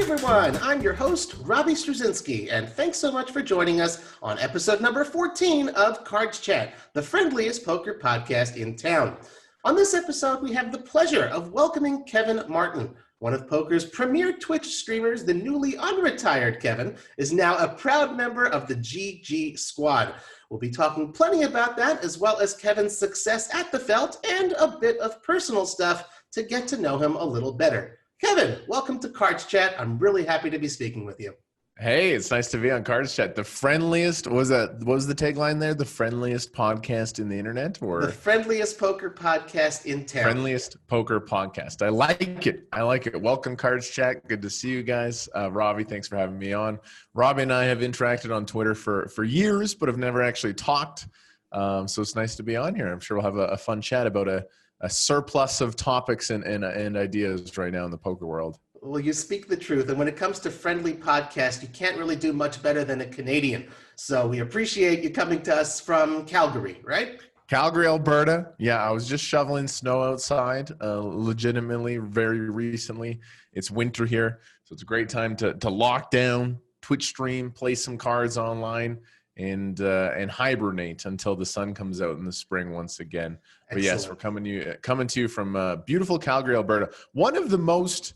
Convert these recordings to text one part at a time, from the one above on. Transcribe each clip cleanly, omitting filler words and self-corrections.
everyone, I'm your host, Robbie Strazynski, and thanks so much for joining us on episode number 14 of CardsChat, the friendliest poker podcast in town. On this episode, we have the pleasure of welcoming Kevin Martin. One of poker's premier Twitch streamers, the newly unretired Kevin, is now a proud member of the GG Squad. We'll be talking plenty about that, as well as Kevin's success at the felt and a bit of personal stuff to get to know him a little better. Kevin, welcome to CardsChat. I'm really happy to be speaking with you. Hey, it's nice to be on CardsChat. The friendliest, what was the tagline there? The friendliest podcast in the internet? Or the friendliest poker podcast in town. Friendliest poker podcast. I like it. Welcome, CardsChat. Good to see you guys. Robbie, thanks for having me on. Robbie and I have interacted on Twitter for years, but have never actually talked. So it's nice to be on here. I'm sure we'll have a fun chat about a surplus of topics and ideas right now in the poker world. Well, you speak the truth. And when it comes to friendly podcasts, you can't really do much better than a Canadian. So we appreciate you coming to us from Calgary, right? Calgary, Alberta. Yeah, I was just shoveling snow outside, legitimately, very recently. It's winter here, so it's a great time to lock down, Twitch stream, play some cards online, and hibernate until the sun comes out in the spring once again. But yes, we're coming to you from beautiful Calgary, Alberta. One of the most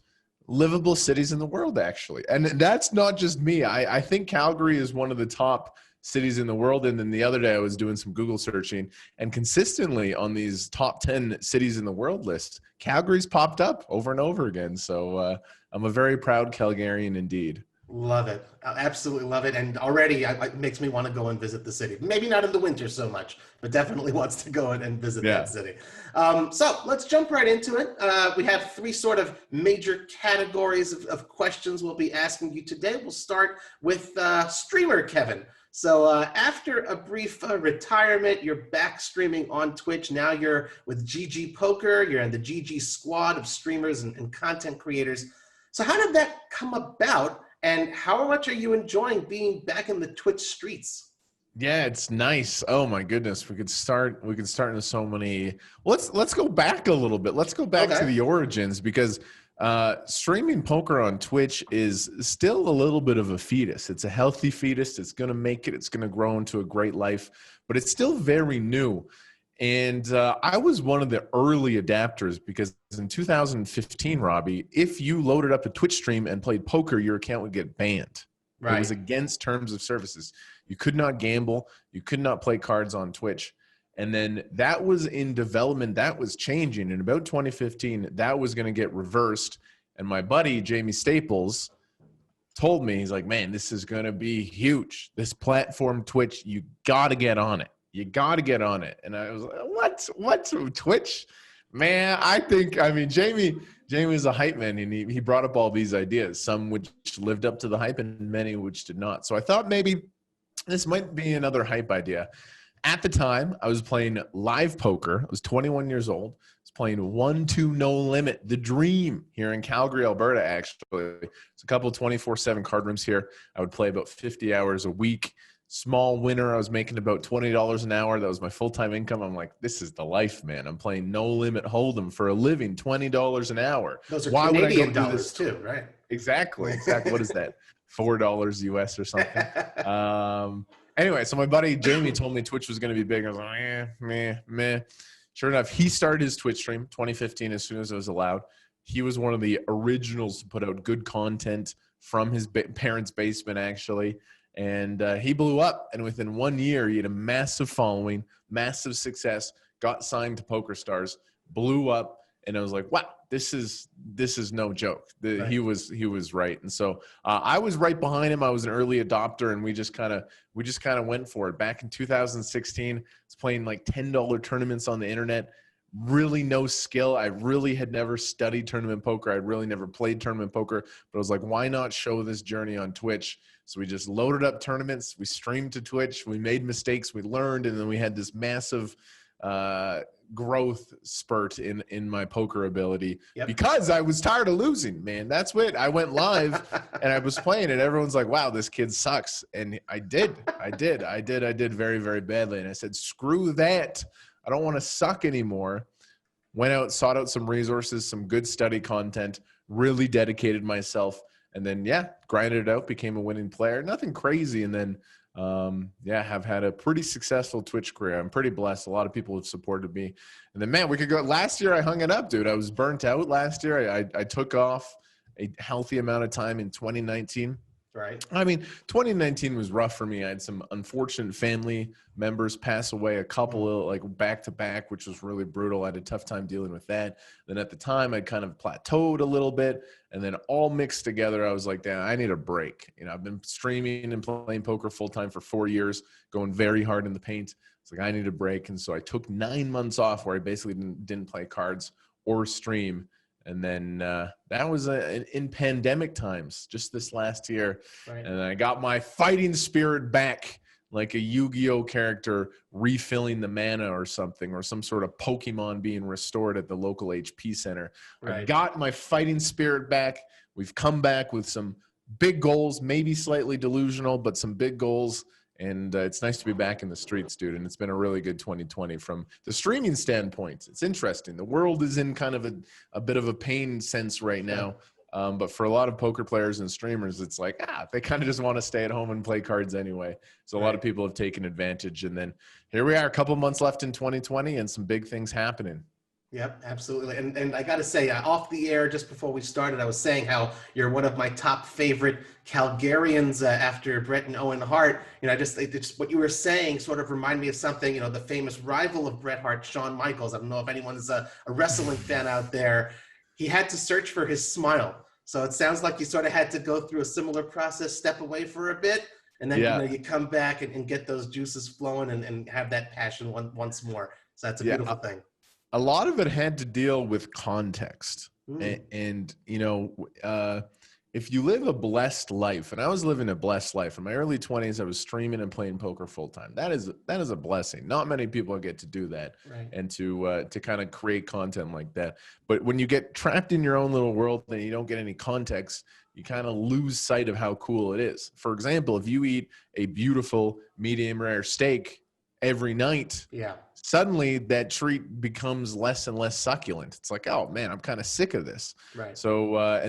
livable cities in the world, actually. And that's not just me. I think Calgary is one of the top cities in the world. And then the other day I was doing some Google searching, and consistently on these top 10 cities in the world lists, Calgary's popped up over and over again. So I'm a very proud Calgarian indeed. Love it. I absolutely love it. And already it makes me want to go and visit the city. Maybe not in the winter so much, but definitely wants to go and visit that city. So let's jump right into it. We have three sort of major categories of questions we'll be asking you today. We'll start with streamer Kevin. So after a brief retirement, you're back streaming on Twitch. Now you're with GG Poker. You're in the GG Squad of streamers and content creators. So how did that come about? And how much are you enjoying being back in the Twitch streets? Yeah, it's nice. Oh my goodness, we could start into so many. Let's go back a little bit. Let's go back to the origins, because streaming poker on Twitch is still a little bit of a fetus. It's a healthy fetus. It's going to make it. It's going to grow into a great life, but it's still very new. And I was one of the early adapters, because in 2015, Robbie, if you loaded up a Twitch stream and played poker, your account would get banned. Right. It was against terms of services. You could not gamble. You could not play cards on Twitch. And then that was in development. That was changing. In about 2015, that was going to get reversed. And my buddy, Jamie Staples, told me, he's like, man, this is going to be huge. This platform, Twitch, you got to get on it. You got to get on it. And I was like, what's Twitch? Man, Jamie is a hype man, and he brought up all these ideas, some which lived up to the hype and many which did not. So I thought maybe this might be another hype idea. At the time, I was playing live poker. I was 21 years old. I was playing 1-2 no limit, the dream, here in Calgary, Alberta, actually. It's a couple of 24/7 card rooms here. I would play about 50 hours a week. Small winner, I was making about $20 an hour. That was my full-time income. I'm like, this is the life, man. I'm playing no limit hold'em for a living, $20 an hour. Those are Canadian dollars too, right? Exactly. What is that? $4 US or something. Anyway, so my buddy Jamie told me Twitch was going to be big. I was like, meh. Sure enough, he started his Twitch stream 2015 as soon as it was allowed. He was one of the originals to put out good content from his parents' basement, actually. And he blew up, and within 1 year, he had a massive following, massive success, got signed to Poker Stars, blew up, and I was like, wow, this is no joke. Right. He was right. And so I was right behind him. I was an early adopter, and we just kind of went for it. Back in 2016, I was playing like $10 tournaments on the internet. Really no skill. I really had never studied tournament poker. I really never played tournament poker, but I was like, why not show this journey on Twitch? So we just loaded up tournaments. We streamed to Twitch. We made mistakes. We learned, and then we had this massive growth spurt in my poker ability because I was tired of losing, man. That's what I went live and I was playing, and everyone's like, wow, this kid sucks. And I did very, very badly. And I said, screw that. I don't want to suck anymore. Went out, sought out some resources, some good study content, really dedicated myself, And then, grinded it out, became a winning player. Nothing crazy. And then, have had a pretty successful Twitch career. I'm pretty blessed. A lot of people have supported me. And then, man, we could go. Last year, I hung it up, dude. I was burnt out last year. I took off a healthy amount of time in 2019. Right. I mean, 2019 was rough for me. I had some unfortunate family members pass away, a couple of like back to back, which was really brutal. I had a tough time dealing with that. Then at the time, I kind of plateaued a little bit, and then all mixed together, I was like, damn, I need a break. I've been streaming and playing poker full time for 4 years, going very hard in the paint. It's like, I need a break. And so I took 9 months off where I basically didn't play cards or stream. And then that was in pandemic times, just this last year. Right. And I got my fighting spirit back, like a Yu-Gi-Oh character refilling the mana or something, or some sort of Pokemon being restored at the local HP center. Right. I got my fighting spirit back. We've come back with some big goals, maybe slightly delusional, but some big goals. And it's nice to be back in the streets, dude. And it's been a really good 2020 from the streaming standpoint. It's interesting. The world is in kind of a bit of a pain sense right now. But for a lot of poker players and streamers, it's like, they kind of just want to stay at home and play cards anyway. So a lot of people have taken advantage. And then here we are, a couple months left in 2020 and some big things happening. Yep, absolutely. And I got to say, off the air, just before we started, I was saying how you're one of my top favorite Calgarians after Brett and Owen Hart. Just what you were saying sort of reminded me of something, the famous rival of Bret Hart, Shawn Michaels. I don't know if anyone's a wrestling fan out there. He had to search for his smile. So it sounds like you sort of had to go through a similar process, step away for a bit, and then you come back and get those juices flowing and have that passion once more. So that's a beautiful thing. A lot of it had to deal with context. And if you live a blessed life, and I was living a blessed life in my early 20s, I was streaming and playing poker full time. That is a blessing. Not many people get to do that, and to kind of create content like that. But when you get trapped in your own little world and you don't get any context, you kind of lose sight of how cool it is. For example, if you eat a beautiful medium rare steak every night, suddenly that treat becomes less and less succulent. It's like, oh man, I'm kind of sick of this. Right. So,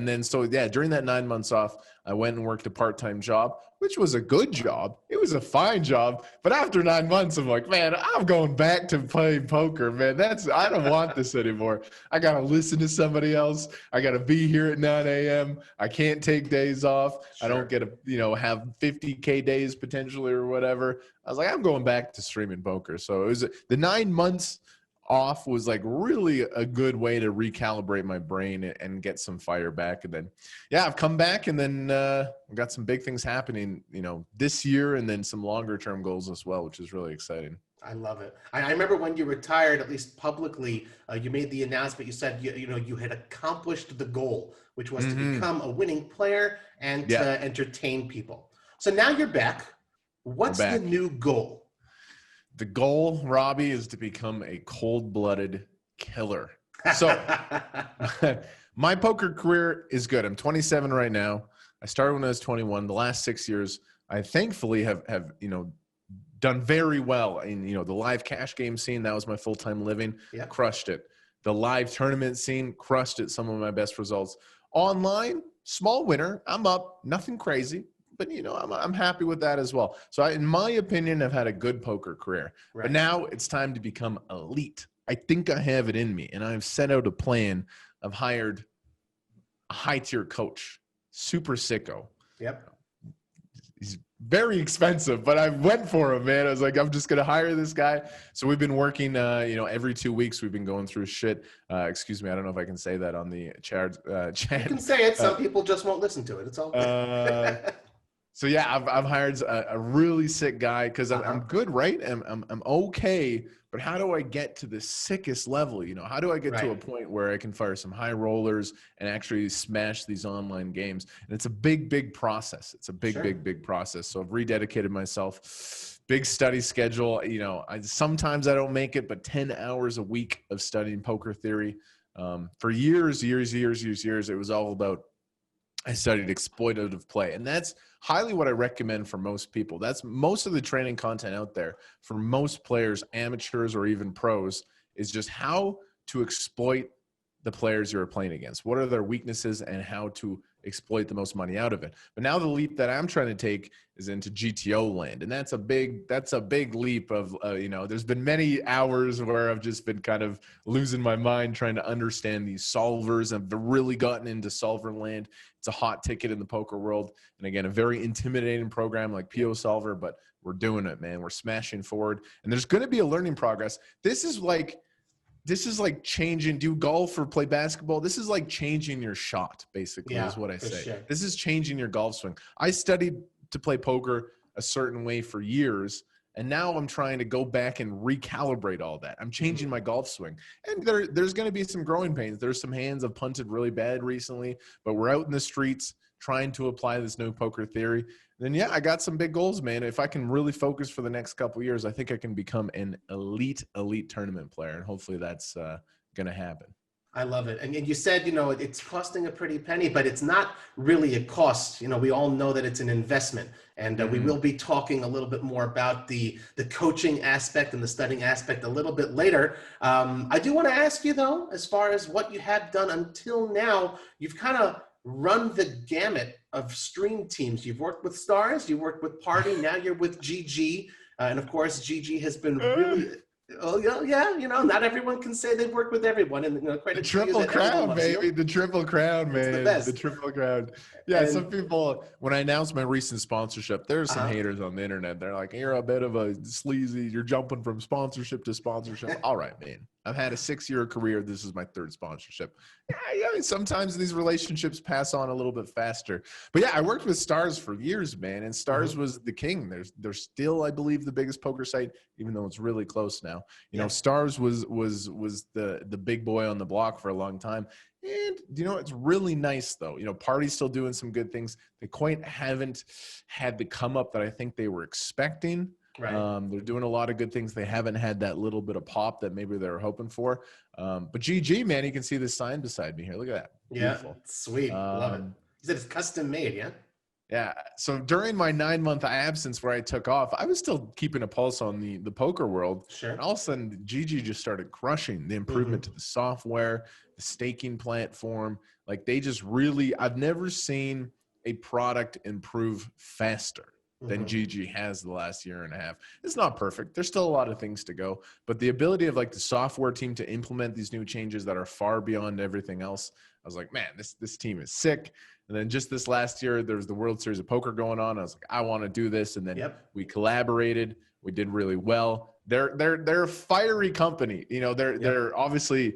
during that 9 months off, I went and worked a part-time job, which was a good job. It was a fine job. But after 9 months, I'm like, man, I'm going back to playing poker, man. I don't want this anymore. I got to listen to somebody else. I got to be here at 9 a.m. I can't take days off. Sure. I don't get to, have 50K days potentially or whatever. I was like, I'm going back to streaming poker. So it was the 9 months off was like really a good way to recalibrate my brain and get some fire back. And then, I've come back, and then we got some big things happening, this year, and then some longer term goals as well, which is really exciting. I love it. I remember when you retired, at least publicly, you made the announcement. You said, you had accomplished the goal, which was to become a winning player and to entertain people. So now you're back. What's the new goal? The goal, Robbie, is to become a cold-blooded killer. So my poker career is good. I'm 27 right now. I started when I was 21. The last 6 years, I thankfully have done very well in, the live cash game scene. That was my full-time living. Yep. Crushed it. The live tournament scene, crushed it. Some of my best results. Online, small winner. I'm up. Nothing crazy. But, I'm happy with that as well. So in my opinion, I've had a good poker career. Right. But now it's time to become elite. I think I have it in me. And I've set out a plan. I've hired a high-tier coach, super sicko. Yep. He's very expensive, but I went for him, man. I was like, I'm just going to hire this guy. So we've been working, every 2 weeks we've been going through shit. Excuse me. I don't know if I can say that on the chat. You can say it. Some people just won't listen to it. It's all good. So I've hired a really sick guy because I'm good, right? I'm okay, but how do I get to the sickest level? How do I get to a point where I can fire some high rollers and actually smash these online games? And it's a big process. It's a big process. So I've rededicated myself. Big study schedule. Sometimes I don't make it, but 10 hours a week of studying poker theory. For years, it was all about. I studied exploitative play, and that's highly what I recommend for most people. That's most of the training content out there for most players, amateurs or even pros, is just how to exploit the players you're playing against. What are their weaknesses and how to exploit the most money out of it. But now the leap that I'm trying to take is into GTO land. And that's a big leap of, there's been many hours where I've just been kind of losing my mind trying to understand these solvers. I've really gotten into solver land. It's a hot ticket in the poker world. And again, a very intimidating program like PO Solver, but we're doing it, man. We're smashing forward. And there's going to be a learning progress. This is like changing, do golf or play basketball. This is like changing your shot, basically, is what I say. Sure. This is changing your golf swing. I studied to play poker a certain way for years, and now I'm trying to go back and recalibrate all that. I'm changing my golf swing. And there's going to be some growing pains. There's some hands I've punted really bad recently, but we're out in the streets trying to apply this new poker theory. Then, I got some big goals, man. If I can really focus for the next couple of years, I think I can become an elite tournament player, and hopefully that's going to happen. I love it. And you said, it's costing a pretty penny, but it's not really a cost. We all know that it's an investment, and we will be talking a little bit more about the coaching aspect and the studying aspect a little bit later. I do want to ask you, though, as far as what you have done until now, you've kind of run the gamut of stream teams. You've worked with Stars, you worked with Party, now you're with GG. And of course, GG has been really, not everyone can say they've worked with everyone. And quite the Triple Crown, baby. The Triple Crown, man. The Triple Crown. Yeah, and some people, when I announced my recent sponsorship, there's some haters on the internet. They're like, you're a bit of a sleazy, you're jumping from sponsorship to sponsorship. All right, man. I've had a 6-year career. This is my 3rd sponsorship. Yeah, I mean, sometimes these relationships pass on a little bit faster. But I worked with Stars for years, man, and Stars was the king. They're still, I believe, the biggest poker site, even though it's really close now. Stars was the big boy on the block for a long time. And, it's really nice, though. Party's still doing some good things. They quite haven't had the come up that I think they were expecting. Right. They're doing a lot of good things. They haven't had that little bit of pop that maybe they were hoping for. But GG, man, you can see this sign beside me here. Look at that. Beautiful. Yeah, sweet. Love it. You said it's custom made, yeah? Yeah. So during my 9-month absence where I took off, I was still keeping a pulse on the poker world. Sure. And all of a sudden, GG just started crushing the improvement to the software, the staking platform. Like they just really, I've never seen a product improve faster than GG has the last year and a half. It's not perfect. There's still a lot of things to go, but the ability of like the software team to implement these new changes that are far beyond everything else, I was like, man, this team is sick. And then just this last year, there was the World Series of Poker going on. I was like, I want to do this. And then we collaborated. We did really well. They're a fiery company. They're obviously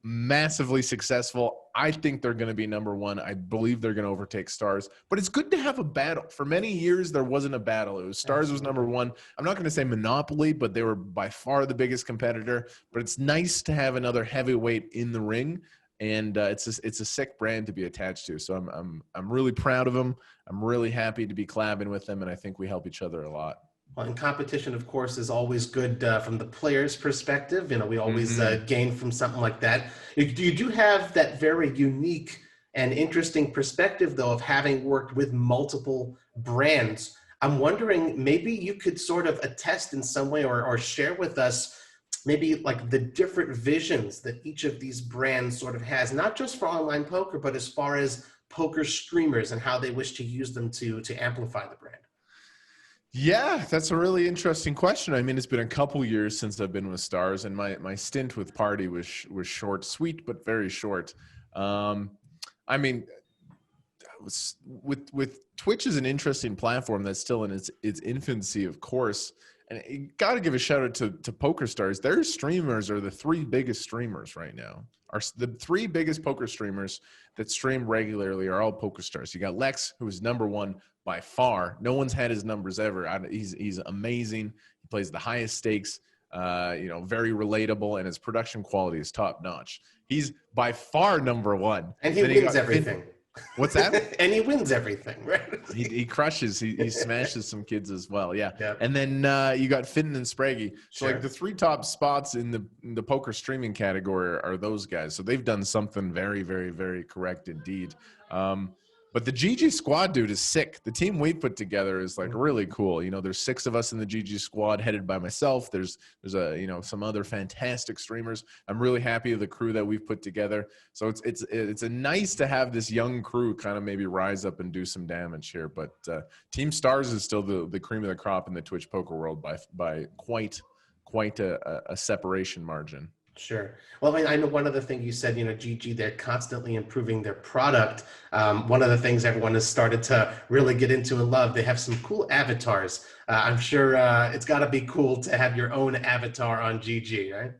massively successful. I think they're going to be number one. I believe they're going to overtake Stars, but it's good to have a battle. For many years, there wasn't a battle. It was Stars was number one. I'm not going to say monopoly, but they were by far the biggest competitor, but it's nice to have another heavyweight in the ring. And it's a sick brand to be attached to. So I'm really proud of them. I'm really happy to be collabing with them. And I think we help each other a lot. Well, and competition, of course, is always good from the player's perspective. We always gain from something like that. You do have that very unique and interesting perspective, though, of having worked with multiple brands. I'm wondering, maybe you could sort of attest in some way or share with us maybe like the different visions that each of these brands sort of has, not just for online poker, but as far as poker streamers and how they wish to use them to amplify the brand. Yeah, that's a really interesting question. I mean, it's been a couple years since I've been with Stars, and my stint with Party was short, sweet, but very short. I mean, with Twitch is an interesting platform that's still in its infancy, of course. And you got to give a shout out to Poker Stars. Their streamers are the 3 biggest streamers right now. The 3 biggest poker streamers that stream regularly are all Poker Stars. You got Lex, who is number 1 by far. No one's had his numbers ever. He's amazing. He plays the highest stakes, very relatable, and his production quality is top notch. He's by far number 1. And he wins everything. What's that? And he wins everything, right? He crushes. He smashes some kids as well. Yeah. And then you got Finn and Spraggy. So like the 3 top spots in the poker streaming category are those guys. So they've done something very, very, very correct indeed. But But the GG squad, dude, is sick. The team we put together is like really cool. You know, there's 6 of us in the GG squad headed by myself. There's some other fantastic streamers. I'm really happy with the crew that we've put together. So it's a nice to have this young crew kind of maybe rise up and do some damage here. But Team Stars is still the cream of the crop in the Twitch poker world by quite a separation margin. Sure. Well, I mean, I know one of the things you said, GG, they're constantly improving their product. One of the things everyone has started to really get into and love, they have some cool avatars. I'm sure it's got to be cool to have your own avatar on GG, right?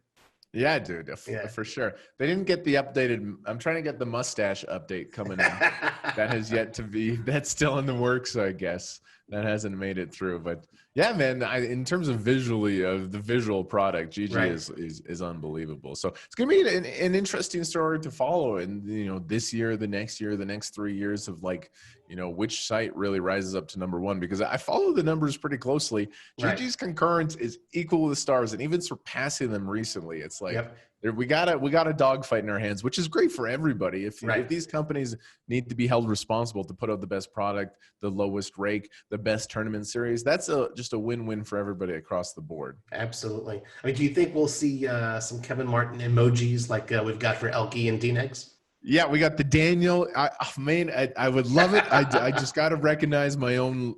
Yeah, dude, for sure. They didn't get the updated. I'm trying to get the mustache update coming in. That has yet to be. That's still in the works, I guess. That hasn't made it through, but yeah, man. In terms of visually of the visual product, GG is unbelievable. So it's gonna be an interesting story to follow, and this year, the next year, the next 3 years of which site really rises up to number one, because I follow the numbers pretty closely. GG's concurrence is equal with Stars and even surpassing them recently. It's like we got a dogfight in our hands, which is great for everybody. If these companies need to be held responsible to put out the best product, the lowest rake, the best tournament series, that's just a win-win for everybody across the board. Absolutely. I mean, do you think we'll see some Kevin Martin emojis like we've got for Elke and DNegs? Yeah, we got the Daniel. I would love it. I just got to recognize my own,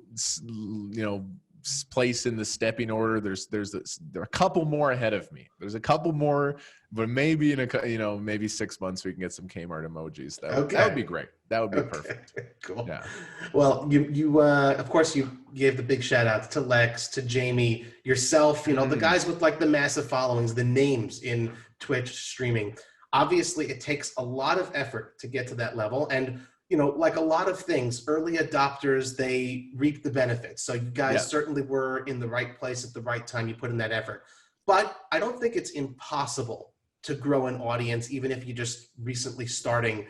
place in the stepping order. There are a couple more ahead of me. There's a couple more, but maybe in maybe 6 months we can get some Kmart emojis. That would be great. That would be perfect. Cool. Yeah. Well, you of course you gave the big shout outs to Lex, to Jamie, yourself. The guys with like the massive followings, the names in Twitch streaming. Obviously, it takes a lot of effort to get to that level. And, like a lot of things, early adopters, they reap the benefits. So you guys certainly were in the right place at the right time. You put in that effort. But I don't think it's impossible to grow an audience, even if you're just recently starting.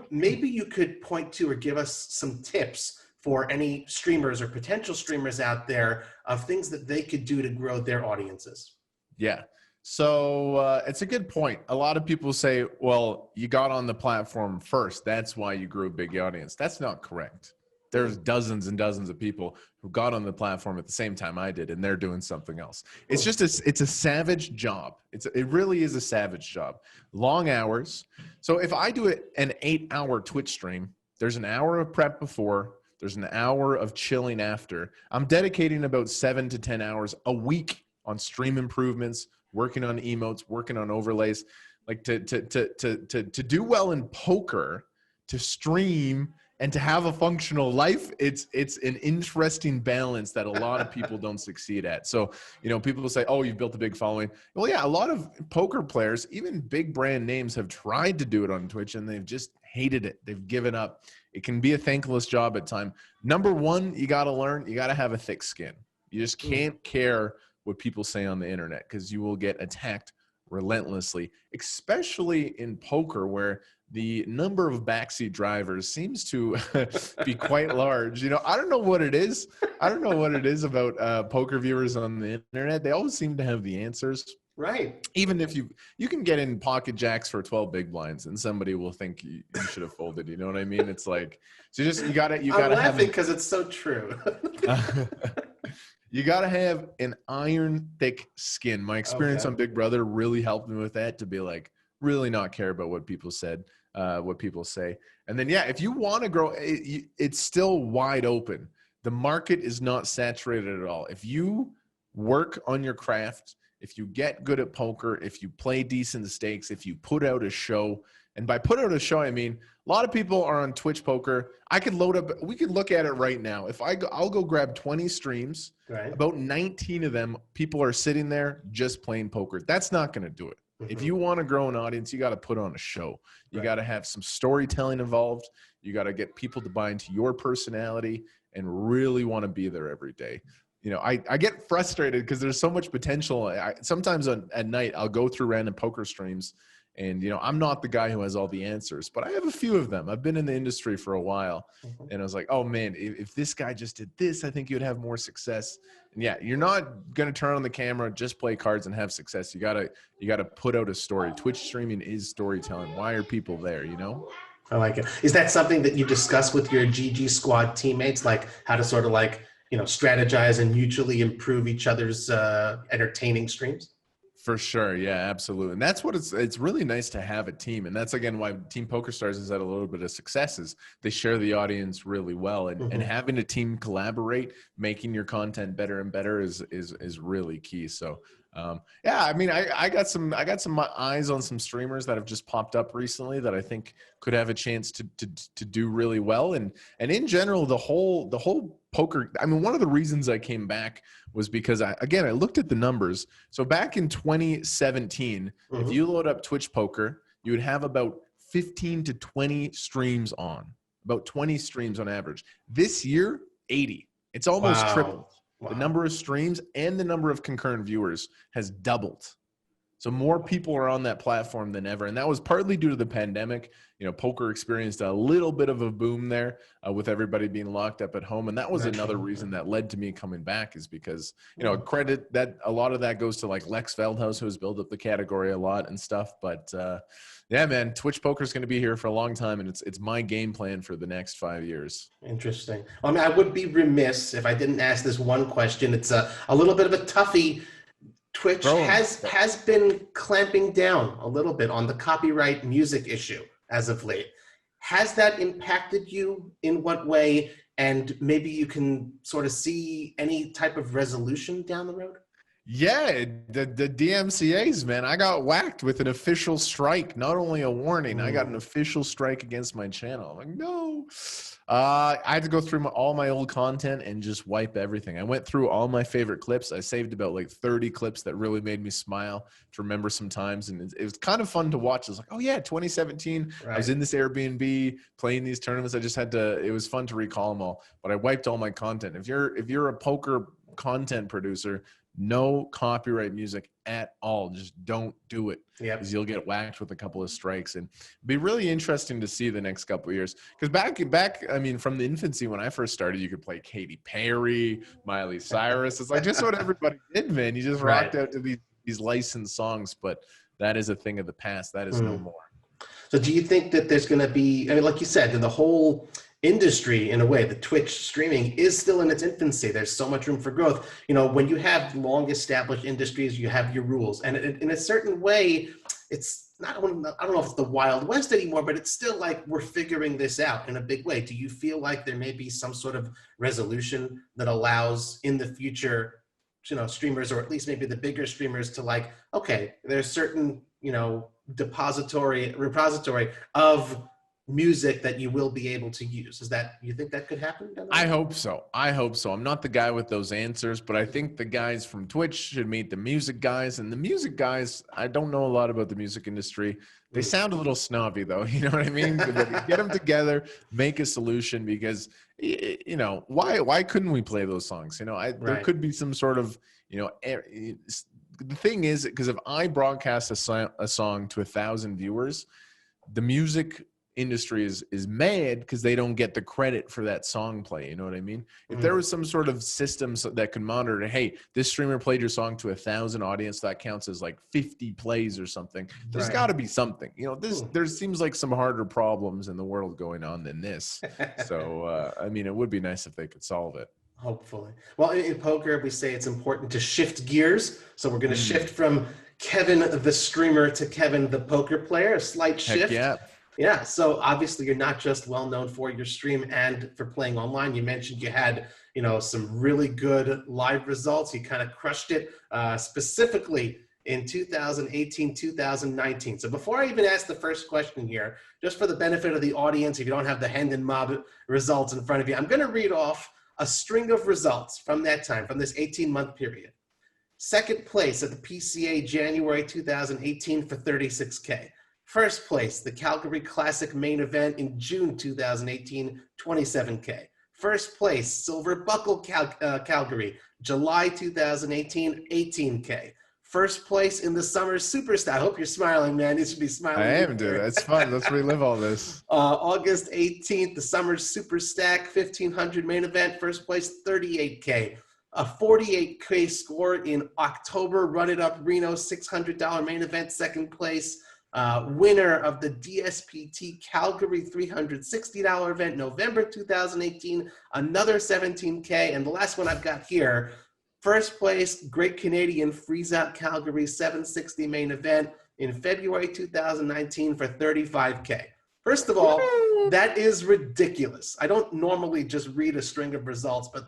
Maybe you could point to or give us some tips for any streamers or potential streamers out there of things that they could do to grow their audiences. Yeah. So it's a good point. A lot of people say, well, you got on the platform first. That's why you grew a big audience. That's not correct. There's dozens and dozens of people who got on the platform at the same time I did, and they're doing something else. It's just it's a savage job. It really is a savage job. Long hours. So if I do an 8-hour Twitch stream, there's an hour of prep before, there's an hour of chilling after. I'm dedicating about 7 to 10 hours a week on stream improvements, working on emotes, working on overlays. Like to do well in poker, to stream, and to have a functional life, it's an interesting balance that a lot of people don't succeed at. So, people will say, oh, you've built a big following. Well, yeah, a lot of poker players, even big brand names, have tried to do it on Twitch and they've just hated it. They've given up. It can be a thankless job at times. Number one, you got to learn, you got to have a thick skin. You just can't care what people say on the internet, because you will get attacked relentlessly, especially in poker, where the number of backseat drivers seems to be quite large. I don't know what it is. I don't know what it is about poker viewers on the internet. They always seem to have the answers. Right. Even if you can get in pocket jacks for 12 big blinds and somebody will think you should have folded. You know what I mean? It's like, so you gotta I'm laughing because it's so true. You got to have an iron thick skin. My experience on Big Brother really helped me with that, to be like, really not care about what people said, what people say. And then, if you want to grow, it's still wide open. The market is not saturated at all. If you work on your craft, if you get good at poker, if you play decent stakes, if you put out a show, and by put out a show, I mean, a lot of people are on Twitch poker. I could load up, we could look at it right now. If I'll go grab 20 streams, about 19 of them, people are sitting there just playing poker. That's not going to do it. If you want to grow an audience, you got to put on a show. You got to have some storytelling involved. You got to get people to buy into your personality and really want to be there every day. I get frustrated because there's so much potential. Sometimes at night, I'll go through random poker streams, and, I'm not the guy who has all the answers, but I have a few of them. I've been in the industry for a while, and I was like, oh man, if this guy just did this, I think you'd have more success. And you're not going to turn on the camera, just play cards and have success. You gotta put out a story. Twitch streaming is storytelling. Why are people there? I like it. Is that something that you discuss with your GG Squad teammates, like how to sort of like, strategize and mutually improve each other's entertaining streams? For sure. Yeah, absolutely. And that's what it's really nice to have a team. And that's, again, why Team Poker Stars has had a little bit of success is they share the audience really well. And having a team collaborate, making your content better and better is really key. So, yeah, I mean, I got some eyes on some streamers that have just popped up recently that I think could have a chance to do really well. And in general, the whole poker, I mean, one of the reasons I came back was because I looked at the numbers. So back in 2017, if you load up Twitch Poker, you would have about 15 to 20 streams on, about 20 streams on average. This year, 80. It's almost tripled. Wow. The number of streams and the number of concurrent viewers has doubled. So more people are on that platform than ever. And that was partly due to the pandemic. Poker experienced a little bit of a boom there with everybody being locked up at home. And that was another reason that led to me coming back is because, credit that a lot of that goes to like Lex Veldhouse, who has built up the category a lot and stuff. But yeah, man, Twitch Poker is going to be here for a long time. And it's my game plan for the next 5 years. Interesting. I mean, I would be remiss if I didn't ask this one question. It's a little bit of a toughie. Twitch has been clamping down a little bit on the copyright music issue as of late. Has that impacted you in what way? And maybe you can sort of see any type of resolution down the road? Yeah, the DMCAs, man. I got whacked with an official strike, not only a warning. I got an official strike against my channel. I'm like, no. I had to go through all my old content and just wipe everything. I went through all my favorite clips. I saved about like 30 clips that really made me smile to remember some times. And it was kind of fun to watch. It was like, oh yeah, 2017, I was in this Airbnb playing these tournaments. I just had to, it was fun to recall them all, but I wiped all my content. If you're a poker content producer, no copyright music at all. Just don't do it, because you'll get whacked with a couple of strikes. And it'd be really interesting to see the next couple of years. Because back, I mean, from the infancy when I first started, you could play Katy Perry, Miley Cyrus. It's like just what everybody did, man. You just rocked out to these licensed songs. But that is a thing of the past. That is no more. So do you think that there's going to be, I mean, like you said, the whole industry, in a way, the Twitch streaming is still in its infancy. There's so much room for growth. When you have long established industries, you have your rules, and in a certain way, it's not, I don't know if it's the Wild West anymore, but it's still like we're figuring this out in a big way. Do you feel like there may be some sort of resolution that allows in the future, streamers, or at least maybe the bigger streamers, to like, okay, there's certain, repository of music that you will be able to use? You think that could happen? I hope so. I'm not the guy with those answers, but I think the guys from Twitch should meet the music guys. And the music guys, I don't know a lot about the music industry. They sound a little snobby, though. You know what I mean? Get them together, make a solution, because, why couldn't we play those songs? There could be some sort of, the thing is, because if I broadcast a song to 1,000 viewers, the music industry is mad because they don't get the credit for that song play. You know what I mean? If there was some sort of system that could monitor, hey, this streamer played your song to 1,000 audience, that counts as like 50 plays or something. There's got to be something. There seems like some harder problems in the world going on than this. So I mean, it would be nice if they could solve it. Hopefully. Well, in poker, we say it's important to shift gears. So we're going to shift from Kevin the streamer to Kevin the poker player. A slight shift. Heck yeah. Yeah, so obviously you're not just well known for your stream and for playing online. You mentioned you had, some really good live results. You kind of crushed it, specifically in 2018, 2019. So before I even ask the first question here, just for the benefit of the audience, if you don't have the Hendon Mob results in front of you, I'm going to read off a string of results from that time, from this 18-month period. Second place at the PCA January 2018 for $36K. First place, the Calgary Classic main event in June 2018, $27K. First place, Silver Buckle Calgary, July 2018, $18K. First place in the Summer Superstar. I hope you're smiling, man. You should be smiling. I am, dude. It's fun. Let's relive all this. August 18th, the Summer Super Stack 1500 main event. First place, $38K. A $48K score in October, Run It Up Reno $600 main event. Second place, winner of the DSPT Calgary $360 event, November 2018, another 17K. And the last one I've got here, first place, Great Canadian Freeze Out Calgary 760 main event in February 2019 for 35K. First of all, that is ridiculous. I don't normally just read a string of results, but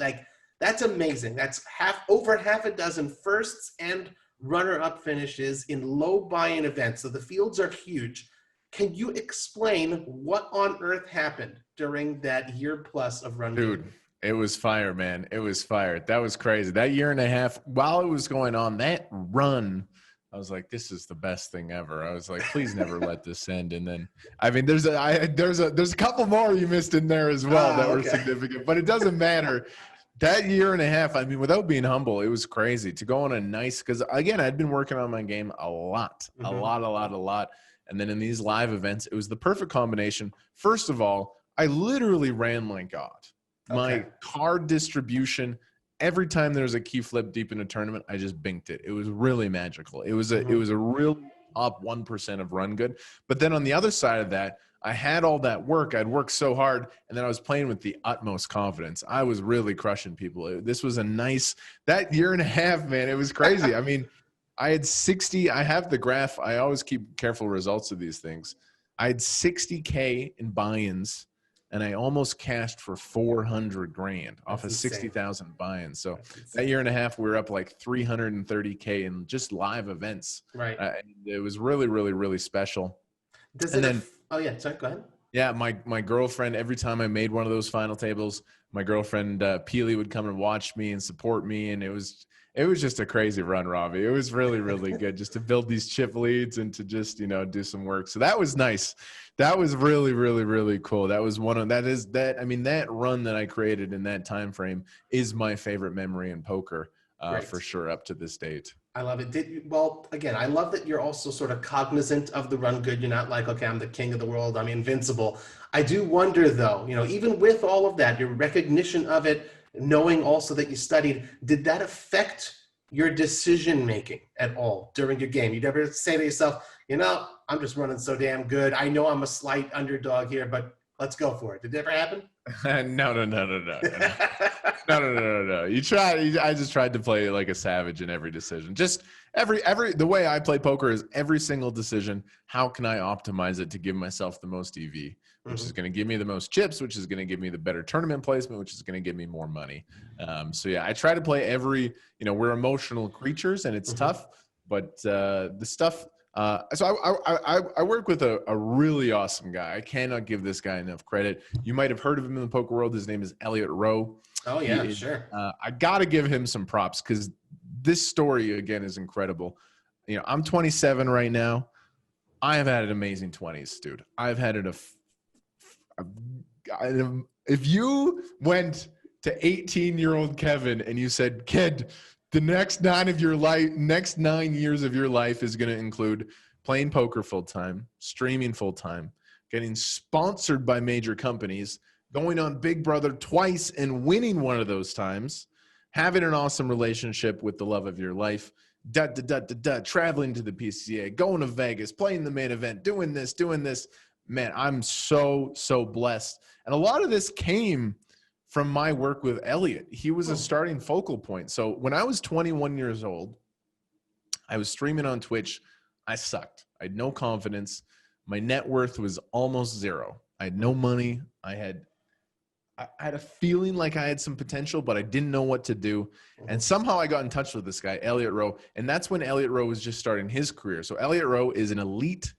that's amazing. That's over half a dozen firsts and runner-up finishes in low buy-in events. So the fields are huge. Can you explain what on earth happened during that year plus of run? Dude, it was fire, man. It was fire. That was crazy. That year and a half, while it was going on, that run, I was like, this is the best thing ever. I was like, please never let this end. And then, I mean, there's a couple more you missed in there as well that were significant, but it doesn't matter. That year and a half, I mean, without being humble, it was crazy to go on a nice, because again, I'd been working on my game a lot. And then in these live events, it was the perfect combination. First of all, I literally ran like God. My card distribution, every time there was a key flip deep in a tournament, I just binked it. It was really magical. It was a real up 1% of run good. But then on the other side of that, I had all that work. I'd worked so hard, and then I was playing with the utmost confidence. I was really crushing people. This was that year and a half, man, it was crazy. I mean, I had 60. I have the graph. I always keep careful results of these things. I had 60K in buy-ins, and I almost cashed for 400 grand off of 60,000 buy-ins. So that year and a half, we were up like 330K in just live events. Right. It was really, really, really special. Oh yeah, sorry, go ahead. Yeah, my girlfriend, every time I made one of those final tables, my girlfriend Peely would come and watch me and support me, and it was just a crazy run, Robbie. It was really, really good just to build these chip leads and to just, do some work. So that was nice. That was really, really, really cool. That was that run that I created in that time frame is my favorite memory in poker for sure up to this date. I love it. Again, I love that you're also sort of cognizant of the run good. You're not like, okay, I'm the king of the world, I'm invincible. I do wonder though, even with all of that, your recognition of it, knowing also that you studied, did that affect your decision making at all during your game? You'd ever say to yourself, I'm just running so damn good. I know I'm a slight underdog here, but let's go for it. Did it ever happen? No. I just tried to play like a savage in every decision. Just the way I play poker is every single decision. How can I optimize it to give myself the most EV, which is going to give me the most chips, which is going to give me the better tournament placement, which is going to give me more money. So yeah, I try to play we're emotional creatures and it's tough, but the stuff, so I work with a really awesome guy. I cannot give this guy enough credit. You might have heard of him in the poker world. His name is Elliot Rowe. Oh yeah, sure. I got to give him some props because this story again is incredible. I'm 27 right now. I have had an amazing 20s, dude. I've had it if you went to 18-year-old Kevin and you said, kid, the next 9 years of your life is going to include playing poker full-time, streaming full-time, getting sponsored by major companies, going on Big Brother twice and winning one of those times, having an awesome relationship with the love of your life, traveling to the PCA, going to Vegas, playing the main event, doing this. Man, I'm so, so blessed. And a lot of this came from my work with Elliot. He was a starting focal point. So when I was 21 years old, I was streaming on Twitch. I sucked. I had no confidence. My net worth was almost zero. I had no money. I had a feeling like I had some potential, but I didn't know what to do. And somehow I got in touch with this guy, Elliot Rowe. And that's when Elliot Rowe was just starting his career. So Elliot Rowe is an elite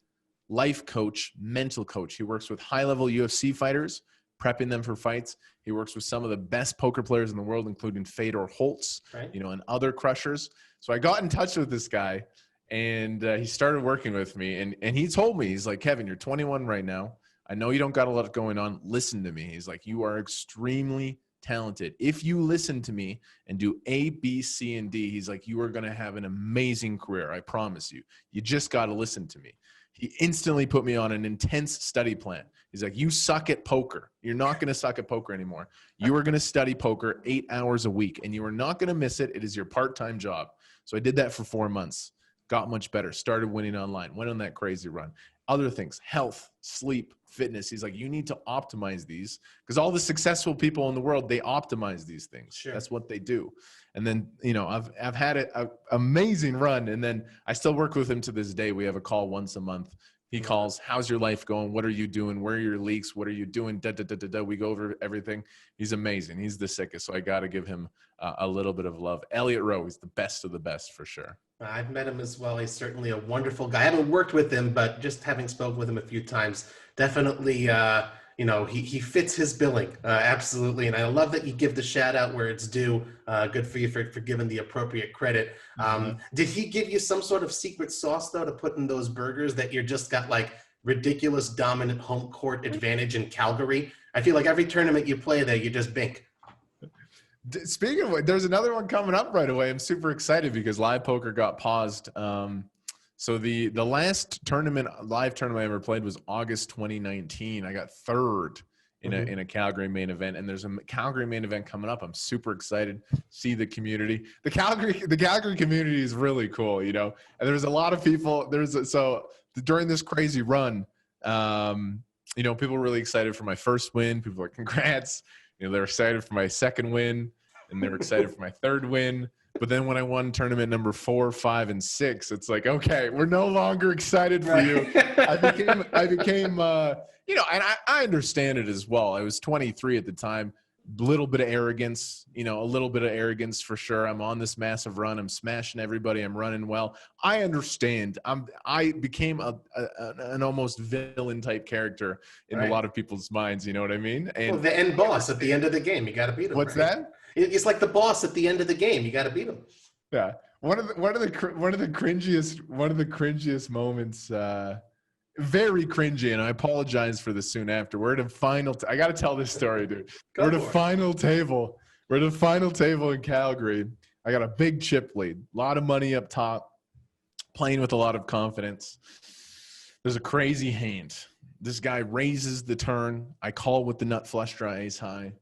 life coach, mental coach. He works with high-level UFC fighters, prepping them for fights. He works with some of the best poker players in the world, including Fedor Holtz, and other crushers. So I got in touch with this guy, and he started working with me. And he told me, he's like, Kevin, you're 21 right now. I know you don't got a lot going on. Listen to me. He's like, you are extremely talented. If you listen to me and do A, B, C, and D, he's like, you are going to have an amazing career. I promise you. You just got to listen to me. He instantly put me on an intense study plan. He's like, you suck at poker. You're not going to suck at poker anymore. You are going to study poker 8 hours a week, and you are not going to miss it. It is your part-time job. So I did that for 4 months. got much better, started winning online, went on that crazy run. Other things, health, sleep, fitness. He's like, you need to optimize these, because all the successful people in the world, they optimize these things. Sure. That's what they do. And then, you know, I've had an amazing run, and then I still work with him to this day. We have a call once a month. He calls, how's your life going? What are you doing? Where are your leaks? What are you doing? Da, da, da, da, da. We go over everything. He's amazing. He's the sickest. So I got to give him a little bit of love. Elliot Rowe, he's the best of the best for sure. I've met him as well. He's certainly a wonderful guy. I haven't worked with him, but just having spoken with him a few times, definitely, you know, he fits his billing. Absolutely. And I love that you give the shout out where it's due. Good for you for giving the appropriate credit. Did he give you some sort of secret sauce, though, to put in those burgers that you're just got like ridiculous dominant home court advantage in Calgary? I feel like every tournament you play there, you just bink. Speaking of which, there's another one coming up right away. I'm super excited because live poker got paused. So the last live tournament I ever played was August 2019. I got third in a Calgary main event, and there's a Calgary main event coming up. I'm super excited to see the community. The Calgary community is really cool, you know. And there's a lot of people. So during this crazy run, you know, people were really excited for my first win. People were like, congrats. You know, they're excited for my second win, and they were excited for my third win. But then when I won tournament number 4, 5, and 6, it's like, okay, we're no longer excited for you. I became, you know, and I understand it as well. I was 23 at the time. Little bit of arrogance, you know, a little bit of arrogance for sure. I'm on this massive run. I'm smashing everybody. I'm running well. I understand. I became an almost villain type character in a lot of people's minds. You know what I mean? And well, the end boss at the end of the game, you got to beat him. What's that? It's like the boss at the end of the game. You got to beat him. Yeah. One of the cringiest moments. Very cringy, and I apologize for this soon after. We're at a final. I got to tell this story, dude. We're at a final table. We're at a final table in Calgary. I got a big chip lead, a lot of money up top, playing with a lot of confidence. There's a crazy hand. This guy raises the turn. I call with the nut flush draw ace high.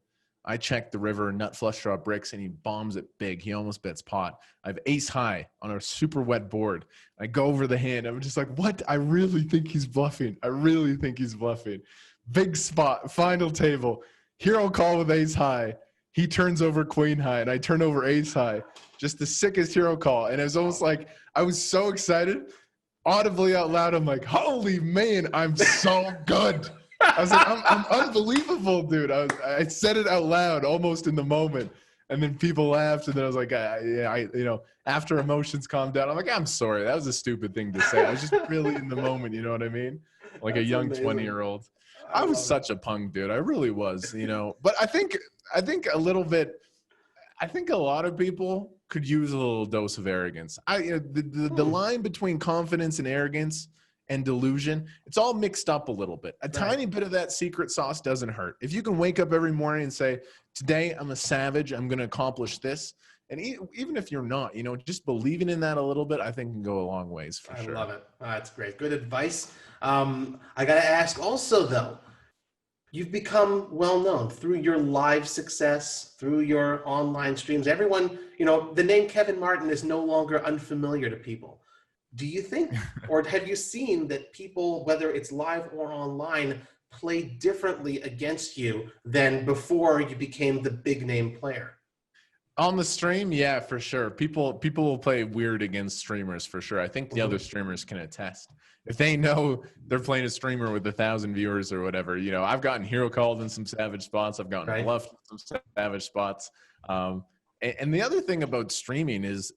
I check the river, nut flush draw bricks, and he bombs it big. He almost bets pot. I have ace high on a super wet board. I go over the hand. I'm just like, what? I really think he's bluffing. Big spot, final table. Hero call with ace high. He turns over queen high, and I turn over ace high. Just the sickest hero call. And it was almost like I was so excited. Audibly out loud, I'm like, holy man, I'm so good. I was like, I'm unbelievable, dude. I said it out loud almost in the moment. And then people laughed. And then I was like, you know, after emotions calmed down, I'm like, I'm sorry. That was a stupid thing to say. I was just really in the moment. You know what I mean? Like a young 20-year-old. I was such a punk, dude. I really was, you know. But I think a little bit, I think a lot of people could use a little dose of arrogance. The line between confidence and arrogance and delusion, it's all mixed up a little bit. A tiny bit of that secret sauce doesn't hurt. If you can wake up every morning and say, today I'm a savage, I'm going to accomplish this. And even if you're not, you know, just believing in that a little bit, I think can go a long ways for sure. I love it. That's great. Good advice. I got to ask also, though, you've become well known through your live success, through your online streams. Everyone, you know, the name Kevin Martin is no longer unfamiliar to people. Do you think, or have you seen that people, whether it's live or online, play differently against you than before you became the big name player? On the stream, yeah, for sure. People will play weird against streamers for sure. I think the other streamers can attest. If they know they're playing a streamer with 1,000 viewers or whatever, you know, I've gotten hero called in some savage spots. I've gotten bluffed in some savage spots. And the other thing about streaming is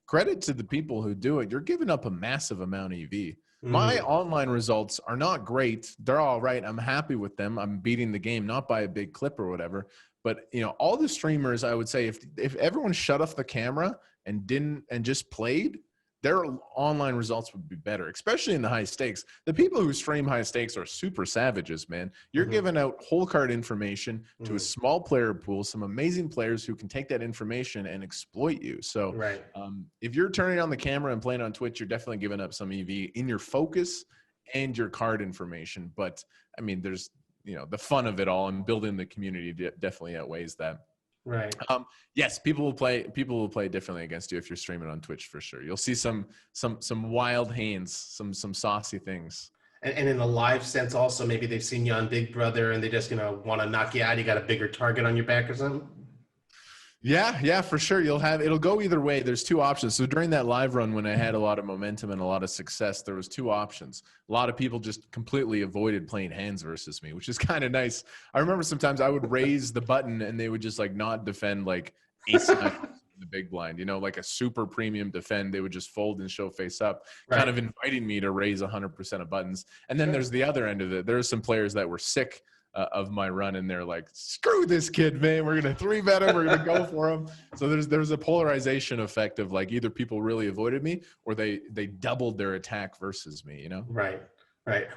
credit to the people who do it. You're giving up a massive amount of EV. My online results are not great. They're all right. I'm happy with them. I'm beating the game, not by a big clip or whatever. But, you know, all the streamers, I would say, if everyone shut off the camera and just played, their online results would be better, especially in the high stakes. The people who stream high stakes are super savages, man. You're giving out whole card information to a small player pool, some amazing players who can take that information and exploit you. So if you're turning on the camera and playing on Twitch, you're definitely giving up some EV in your focus and your card information. But, I mean, there's, you know, the fun of it all and building the community definitely outweighs that. Right. Yes, people will play differently against you if you're streaming on Twitch for sure. You'll see some wild hands, some saucy things. And in a live sense also, maybe they've seen you on Big Brother and they just, want to knock you out. You got a bigger target on your back or something? Yeah, for sure. It'll go either way. There's two options. So during that live run, when I had a lot of momentum and a lot of success, there was two options. A lot of people just completely avoided playing hands versus me, which is kind of nice. I remember sometimes I would raise the button and they would just like not defend like ace nine the big blind, like a super premium defend. They would just fold and show face up, kind of inviting me to raise 100% of buttons. And then there's the other end of it. There's some players that were sick of my run, and they're like, screw this kid, man, we're gonna 3-bet him, we're gonna go for him. So there's a polarization effect of like either people really avoided me or they doubled their attack versus me, Right.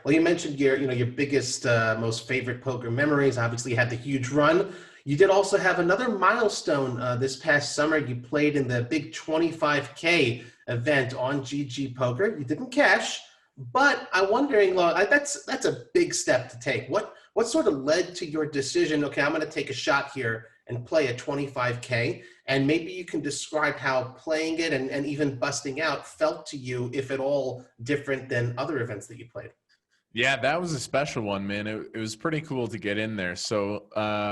Well, you mentioned your biggest most favorite poker memories. Obviously you had the huge run. You did also have another milestone this past summer. You played in the big 25K event on GGPoker. You didn't cash, but I'm wondering, that's a big step to take. What sort of led to your decision, okay, I'm going to take a shot here and play a 25K, and maybe you can describe how playing it and even busting out felt to you, if at all different than other events that you played? Yeah, that was a special one, man. It was pretty cool to get in there. So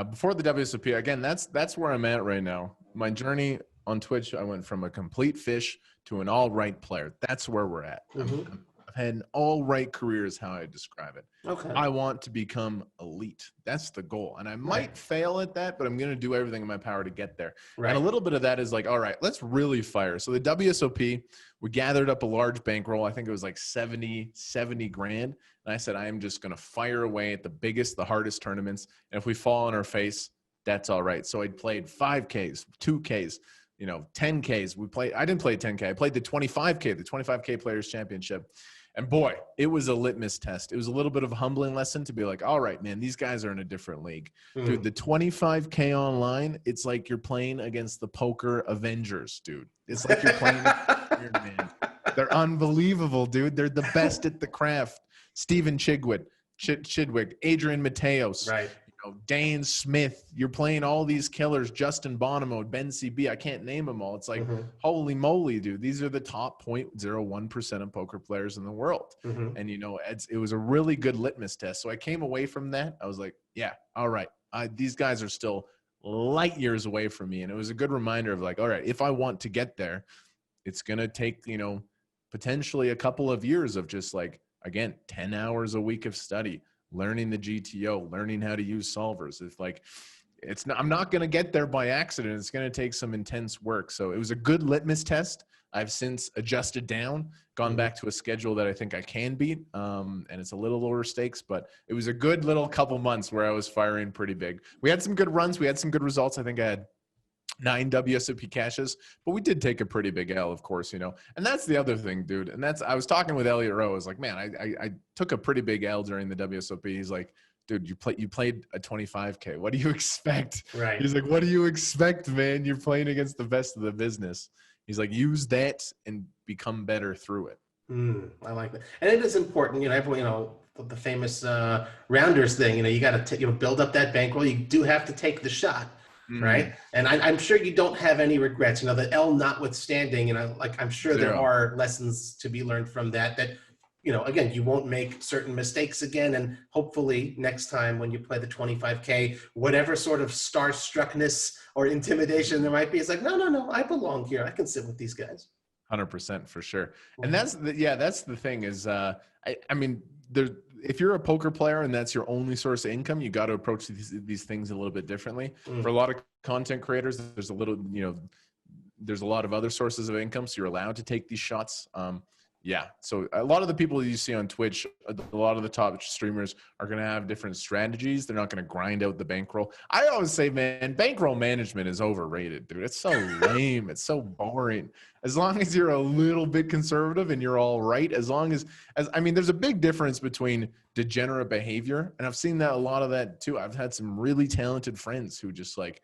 before the WSOP, again, that's where I'm at right now. My journey on Twitch, I went from a complete fish to an all right player. That's where we're at. Mm-hmm. I've had an all right career is how I describe it. Okay. I want to become elite. That's the goal. And I might fail at that, but I'm going to do everything in my power to get there. Right. And a little bit of that is like, all right, let's really fire. So the WSOP, we gathered up a large bankroll. I think it was like 70 grand. And I said, I am just going to fire away at the biggest, the hardest tournaments. And if we fall on our face, that's all right. So I played 5Ks, 2Ks, 10Ks. I didn't play 10K. I played the 25K, the 25K Players Championship. And boy, it was a litmus test. It was a little bit of a humbling lesson to be like, all right, man, these guys are in a different league. Dude, the 25K online, it's like you're playing against the poker Avengers, dude. It's like you're playing man. They're unbelievable, dude. They're the best at the craft. Steven Chidwick, Adrian Mateos, right? Dane Smith. You're playing all these killers. Justin Bonomo, Ben CB. I can't name them all. It's like, holy moly, dude. These are the top 0.01% of poker players in the world. And, it was a really good litmus test. So I came away from that. I was like, yeah, all right. These guys are still light years away from me. And it was a good reminder of like, all right, if I want to get there, it's going to take, potentially a couple of years of just like, again, 10 hours a week of study, learning the GTO, learning how to use solvers. I'm not going to get there by accident. It's going to take some intense work. So it was a good litmus test. I've since adjusted down, gone back to a schedule that I think I can beat. And it's a little lower stakes, but it was a good little couple months where I was firing pretty big. We had some good runs. We had some good results. I think I had 9 WSOP cashes, but we did take a pretty big L, of course, and that's the other thing, dude. And I was talking with Elliot Rowe. I was like, man, I took a pretty big L during the WSOP. He's like, dude, you played a 25K. What do you expect? Right. He's like, what do you expect, man? You're playing against the best of the business. He's like, use that and become better through it. I like that. And it is important, everyone, the famous rounders thing, you got to build up that bankroll. You do have to take the shot. Right. And I'm sure you don't have any regrets, the L notwithstanding, I'm sure there are lessons to be learned from that, again, you won't make certain mistakes again. And hopefully next time when you play the 25K, whatever sort of starstruckness or intimidation there might be, it's like, no, I belong here. I can sit with these guys. 100% for sure. And that's the thing is, if you're a poker player and that's your only source of income, you got to approach these things a little bit differently. For a lot of content creators, there's a lot of other sources of income. So you're allowed to take these shots. So a lot of the people you see on Twitch, a lot of the top streamers are going to have different strategies. They're not going to grind out the bankroll. I always say, man, bankroll management is overrated, dude. It's so lame. It's so boring. As long as you're a little bit conservative and you're all right, there's a big difference between degenerate behavior. And I've seen that a lot of that too. I've had some really talented friends who just like,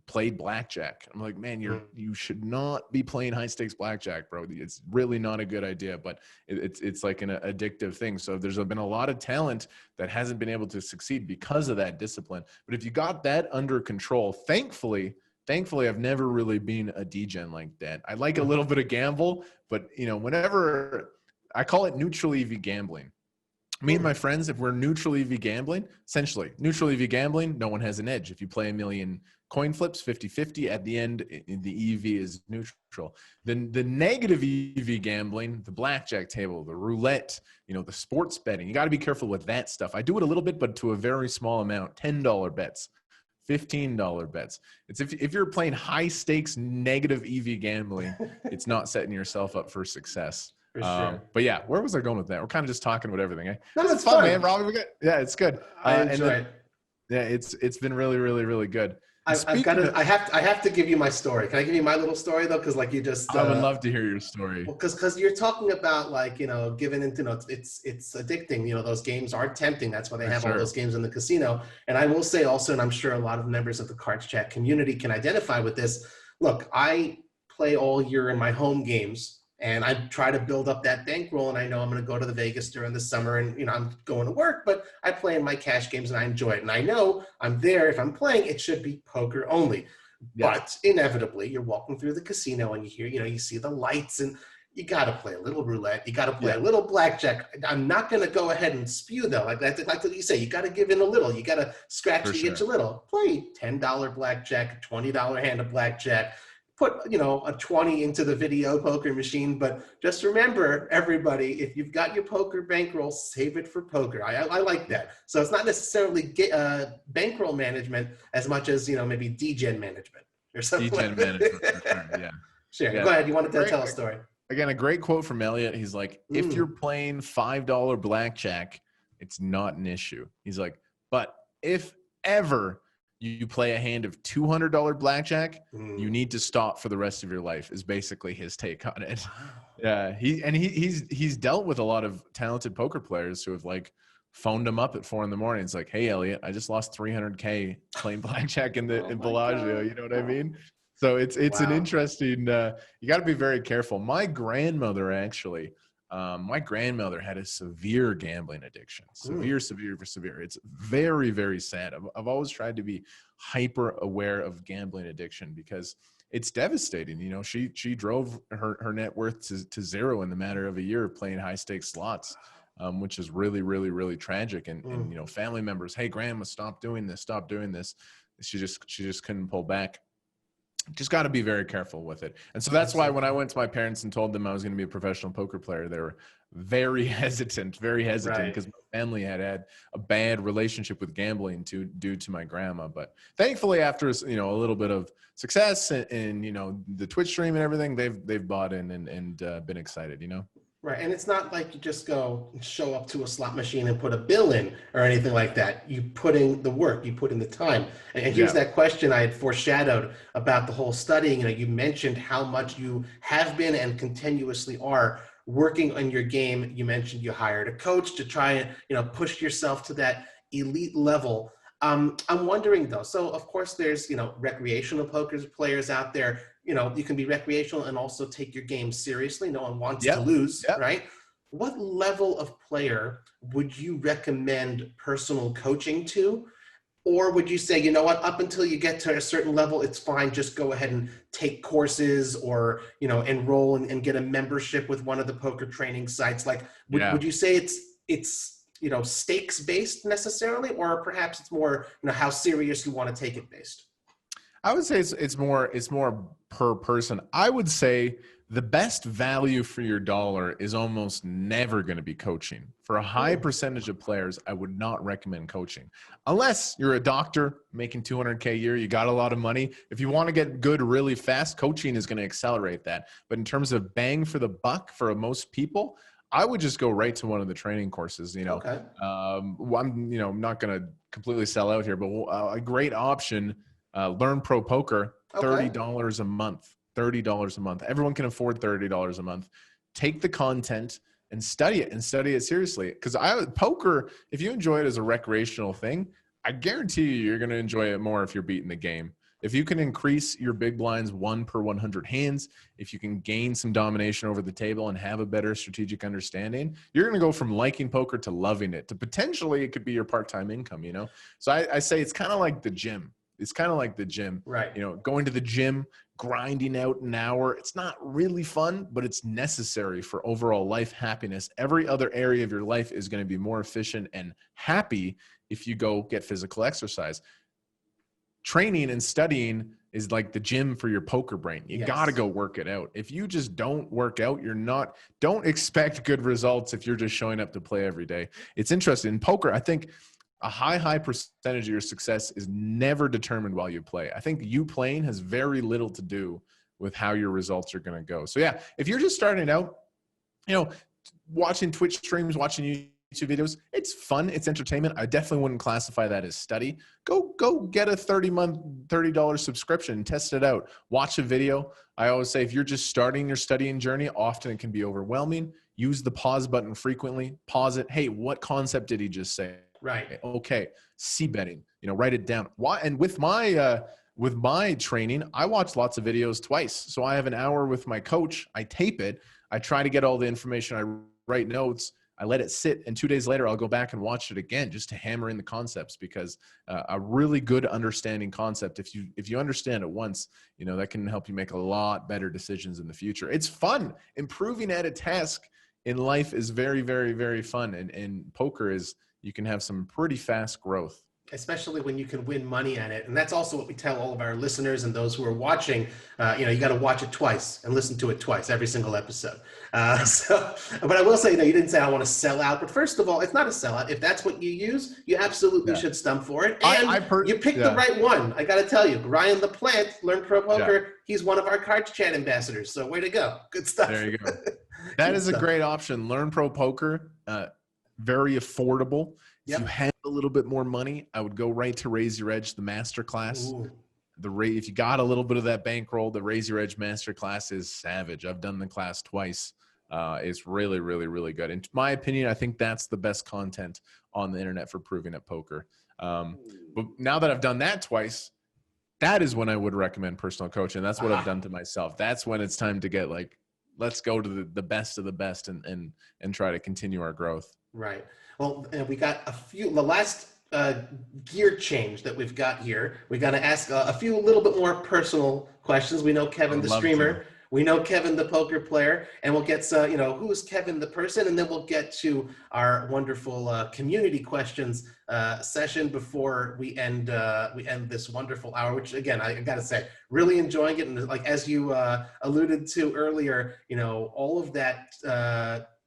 played blackjack. I'm like, man, Mm. you should not be playing high stakes blackjack, bro. It's really not a good idea, but it's like an addictive thing. So there's been a lot of talent that hasn't been able to succeed because of that discipline. But if you got that under control, thankfully, I've never really been a degen like that. I like a little bit of gamble, but whenever I call it neutral EV gambling. Me and my friends, if we're neutral EV gambling, essentially neutral EV gambling, no one has an edge. If you play a million coin flips, 50-50, at the end, the EV is neutral. Then the negative EV gambling, the blackjack table, the roulette, the sports betting, you got to be careful with that stuff. I do it a little bit, but to a very small amount, $10 bets. $15 bets. It's if you're playing high stakes negative EV gambling, it's not setting yourself up for success. For sure. But yeah, where was I going with that? We're kind of just talking about everything. Eh? No, It's fun, man. Robbie, it's good. I enjoy it. Yeah, it's been really, really, really good. I have to give you my story. Can I give you my little story though? Because like you just, I would love to hear your story. Well, because you're talking about like giving into it's addicting. Those games are tempting. That's why they have all those games in the casino. And I will say also, and I'm sure a lot of members of the CardsChat community can identify with this. Look, I play all year in my home games. And I try to build up that bankroll, and I know I'm going to go to the Vegas during the summer, and I'm going to work, but I play in my cash games and I enjoy it. And I know I'm there. If I'm playing, it should be poker only. Yeah. But inevitably, you're walking through the casino and you hear, you see the lights, and you got to play a little roulette. You got to play a little blackjack. I'm not going to go ahead and spew though. Like you say, you got to give in a little. You got to scratch to get a little. Play $10 blackjack, $20 hand of blackjack. Put, a 20 into the video poker machine, but just remember, everybody, if you've got your poker bankroll, save it for poker. I like that. So it's not necessarily bankroll management as much as, maybe degen management or something. Degen management, for sure, yeah. Sure, go ahead. You wanted to tell a story. Again, a great quote from Elliot. He's like, if you're playing $5 blackjack, it's not an issue. He's like, but if ever you play a hand of $200 blackjack, you need to stop for the rest of your life, is basically his take on it. Yeah. He's dealt with a lot of talented poker players who have like phoned him up at 4 a.m. It's like, hey, Elliot, I just lost $300K playing blackjack in Bellagio. You know what I mean? So it's an interesting, you got to be very careful. My grandmother actually, had a severe gambling addiction, severe. It's very, very sad. I've always tried to be hyper aware of gambling addiction because it's devastating. She drove her net worth to zero in the matter of a year of playing high stakes slots, which is really, really, really tragic. And family members, hey, grandma, stop doing this. She just couldn't pull back. Just got to be very careful with it. And so that's why when I went to my parents and told them I was going to be a professional poker player, they were very hesitant because my family had a bad relationship with gambling due to my grandma. But thankfully, after a little bit of success and the Twitch stream and everything, they've bought in and been excited. Right, and it's not like you just go and show up to a slot machine and put a bill in or anything like that. You put in the work, you put in the time. And here's that question I had foreshadowed about the whole studying. You mentioned how much you have been and continuously are working on your game. You mentioned you hired a coach to try and push yourself to that elite level. I'm wondering though, so of course there's recreational poker players out there. You can be recreational and also take your game seriously. No one wants to lose, right? What level of player would you recommend personal coaching to? Or would you say, up until you get to a certain level, it's fine, just go ahead and take courses or, enroll and get a membership with one of the poker training sites? Like, would you say it's stakes based necessarily, or perhaps it's more, how serious you want to take it based? I would say it's more per person. I would say the best value for your dollar is almost never going to be coaching. For a high percentage of players, I would not recommend coaching. Unless you're a doctor making $200K a year, you got a lot of money. If you want to get good really fast, coaching is going to accelerate that. But in terms of bang for the buck for most people, I would just go right to one of the training courses. Okay. I'm not going to completely sell out here, but a great option. Learn Pro Poker, $30 a month. $30 a month. Everyone can afford $30 a month. Take the content and study it seriously. Because poker, if you enjoy it as a recreational thing, I guarantee you're going to enjoy it more if you're beating the game. If you can increase your big blinds 1 per 100 hands, if you can gain some domination over the table and have a better strategic understanding, you're going to go from liking poker to loving it, to potentially it could be your part-time income, you know? So I say it's kind of like the gym. It's kind of like the gym, right? You know, going to the gym, grinding out an hour. It's not really fun, but it's necessary for overall life happiness. Every other area of your life is going to be more efficient and happy if you go get physical exercise. Training and studying is like the gym for your poker brain. You got to go work it out. If you just don't work out, don't expect good results if you're just showing up to play every day. It's interesting. In poker, I think a high percentage of your success is never determined while you play. I think you playing has very little to do with how your results are going to go. So yeah, if you're just starting out, you know, watching Twitch streams, watching YouTube videos, it's fun. It's entertainment. I definitely wouldn't classify that as study. Go get a 30-month, $30 subscription and test it out. Watch a video. I always say if you're just starting your studying journey, often it can be overwhelming. Use the pause button frequently. Pause it. Hey, what concept did he just say? Right. Okay. C-betting, you know, write it down. Why? And with my training, I watch lots of videos twice. So I have an hour with my coach. I tape it. I try to get all the information. I write notes. I let it sit. And 2 days later, I'll go back and watch it again just to hammer in the concepts, because a really good understanding concept, if you understand it once, you know, that can help you make a lot better decisions in the future. It's fun. Improving at a task in life is very, very, very fun. And poker is, you can have some pretty fast growth. Especially when you can win money at it. And that's also what we tell all of our listeners and those who are watching. You know, you got to watch it twice and listen to it twice, every single episode. But I will say, you know, you didn't say I want to sell out. But first of all, it's not a sellout. If that's what you use, you absolutely should stump for it. And you picked the right one. I got to tell you, Ryan the Plant, Learn Pro Poker. He's one of our CardsChat ambassadors. So way to go. Good stuff. There you go. That is a great option. Learn Pro Poker. Very affordable. If you had a little bit more money, I would go right to Raise Your Edge, the masterclass. If you got a little bit of that bankroll, the Raise Your Edge masterclass is savage. I've done the class twice. It's really, really, really good. In my opinion, I think that's the best content on the internet for proving at poker. But now that I've done that twice, that is when I would recommend personal coaching. That's what I've done to myself. That's when it's time to get let's go to the best of the best and try to continue our growth. Right. Well, we got the last gear change that we've got here. We got to ask a few little bit more personal questions. We know Kevin, the streamer. We know Kevin, the poker player, and we'll get you know, who's Kevin, the person, and then we'll get to our wonderful community questions session before we end this wonderful hour. Which again, I got to say, really enjoying it, and like as you alluded to earlier, you know, all of that.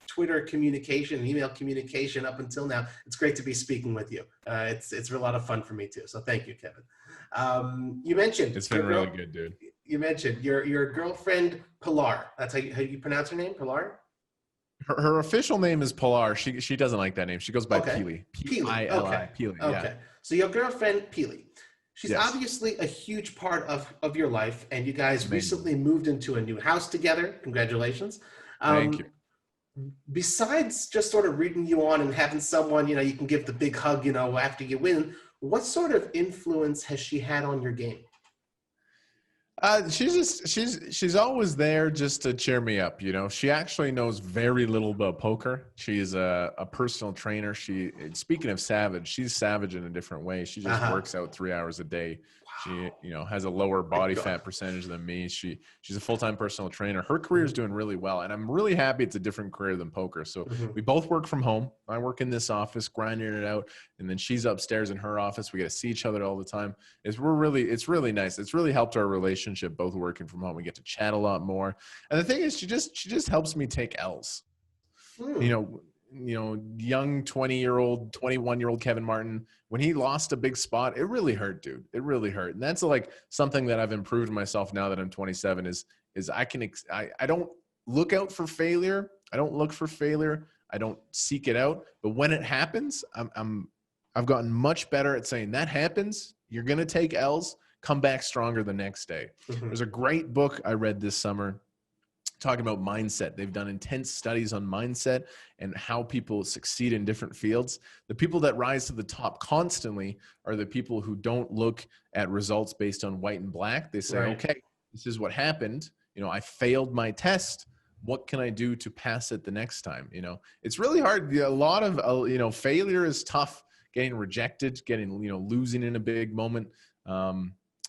Twitter communication, email communication up until now. It's great to be speaking with you. It's a lot of fun for me too. So thank you, Kevin. You mentioned it's been really good, dude. You mentioned your girlfriend Pilar. That's how you pronounce her name, Pilar. Her official name is Pilar. She doesn't like that name. She goes by Peely. P-I-L-I. Okay. Peely. Okay. Yeah. So your girlfriend Peely. She's obviously a huge part of your life, and you guys recently moved into a new house together. Congratulations. Thank you. Besides just sort of reading you on and having someone, you know, you can give the big hug, you know, after you win, what sort of influence has she had on your game? She's always there just to cheer me up. You know, she actually knows very little about poker. She is a personal trainer. Speaking of savage, she's savage in a different way. She just works out 3 hours a day. She, you know, has a lower body fat percentage than me. She's a full-time personal trainer. Her career is doing really well, and I'm really happy it's a different career than poker. So we both work from home. I work in this office, grinding it out, and then she's upstairs in her office. We get to see each other all the time. It's really nice. It's really helped our relationship, both working from home. We get to chat a lot more. And the thing is, she just helps me take L's. You know, young 20-year-old, 21-year-old Kevin Martin, when he lost a big spot, it really hurt, dude. It really hurt. And that's like something that I've improved myself now that I'm 27 is I don't look out for failure. I don't look for failure. I don't seek it out. But when it happens, I've gotten much better at saying that happens. You're going to take L's, come back stronger the next day. There's a great book I read this summer. talking about mindset. They've done intense studies on mindset and how people succeed in different fields. The people that rise to the top constantly are the people who don't look at results based on white and black. They say, okay, this is what happened. I failed my test. What can I do to pass it the next time? It's really hard. A lot of, failure is tough. Getting rejected, losing in a big moment.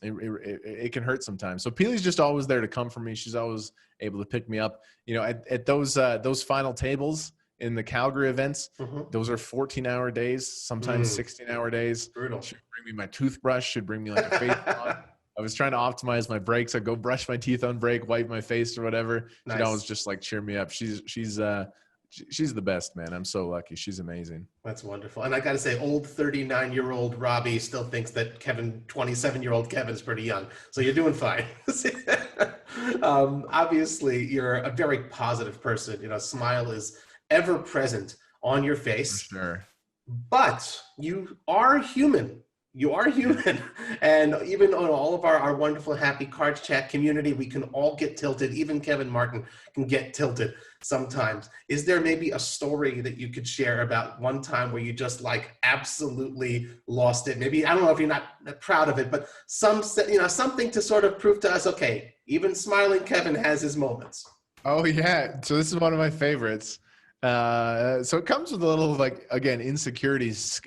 It can hurt sometimes. So Peely's just always there to come for me. She's always able to pick me up. At those final tables in the Calgary events, those are 14-hour days, sometimes 16-hour days. Brutal. She'd bring me my toothbrush. She'd bring me like a face towel. I was trying to optimize my breaks. I'd go brush my teeth on break, wipe my face or whatever. She'd always just like cheer me up. She's the best, man. I'm so lucky. She's amazing. That's wonderful. And I got to say, old 39-year-old Robbie still thinks that 27-year-old Kevin's pretty young. So you're doing fine. Obviously, you're a very positive person. Smile is ever present on your face. For sure. But you are human. You are human. And even on all of our wonderful, happy Cards Chat community, we can all get tilted. Even Kevin Martin can get tilted sometimes. Is there maybe a story that you could share about one time where you just absolutely lost it? Maybe, I don't know if you're not proud of it, but something to sort of prove to us, okay, even smiling Kevin has his moments. Oh yeah. So this is one of my favorites. So it comes with a little, again, insecurities.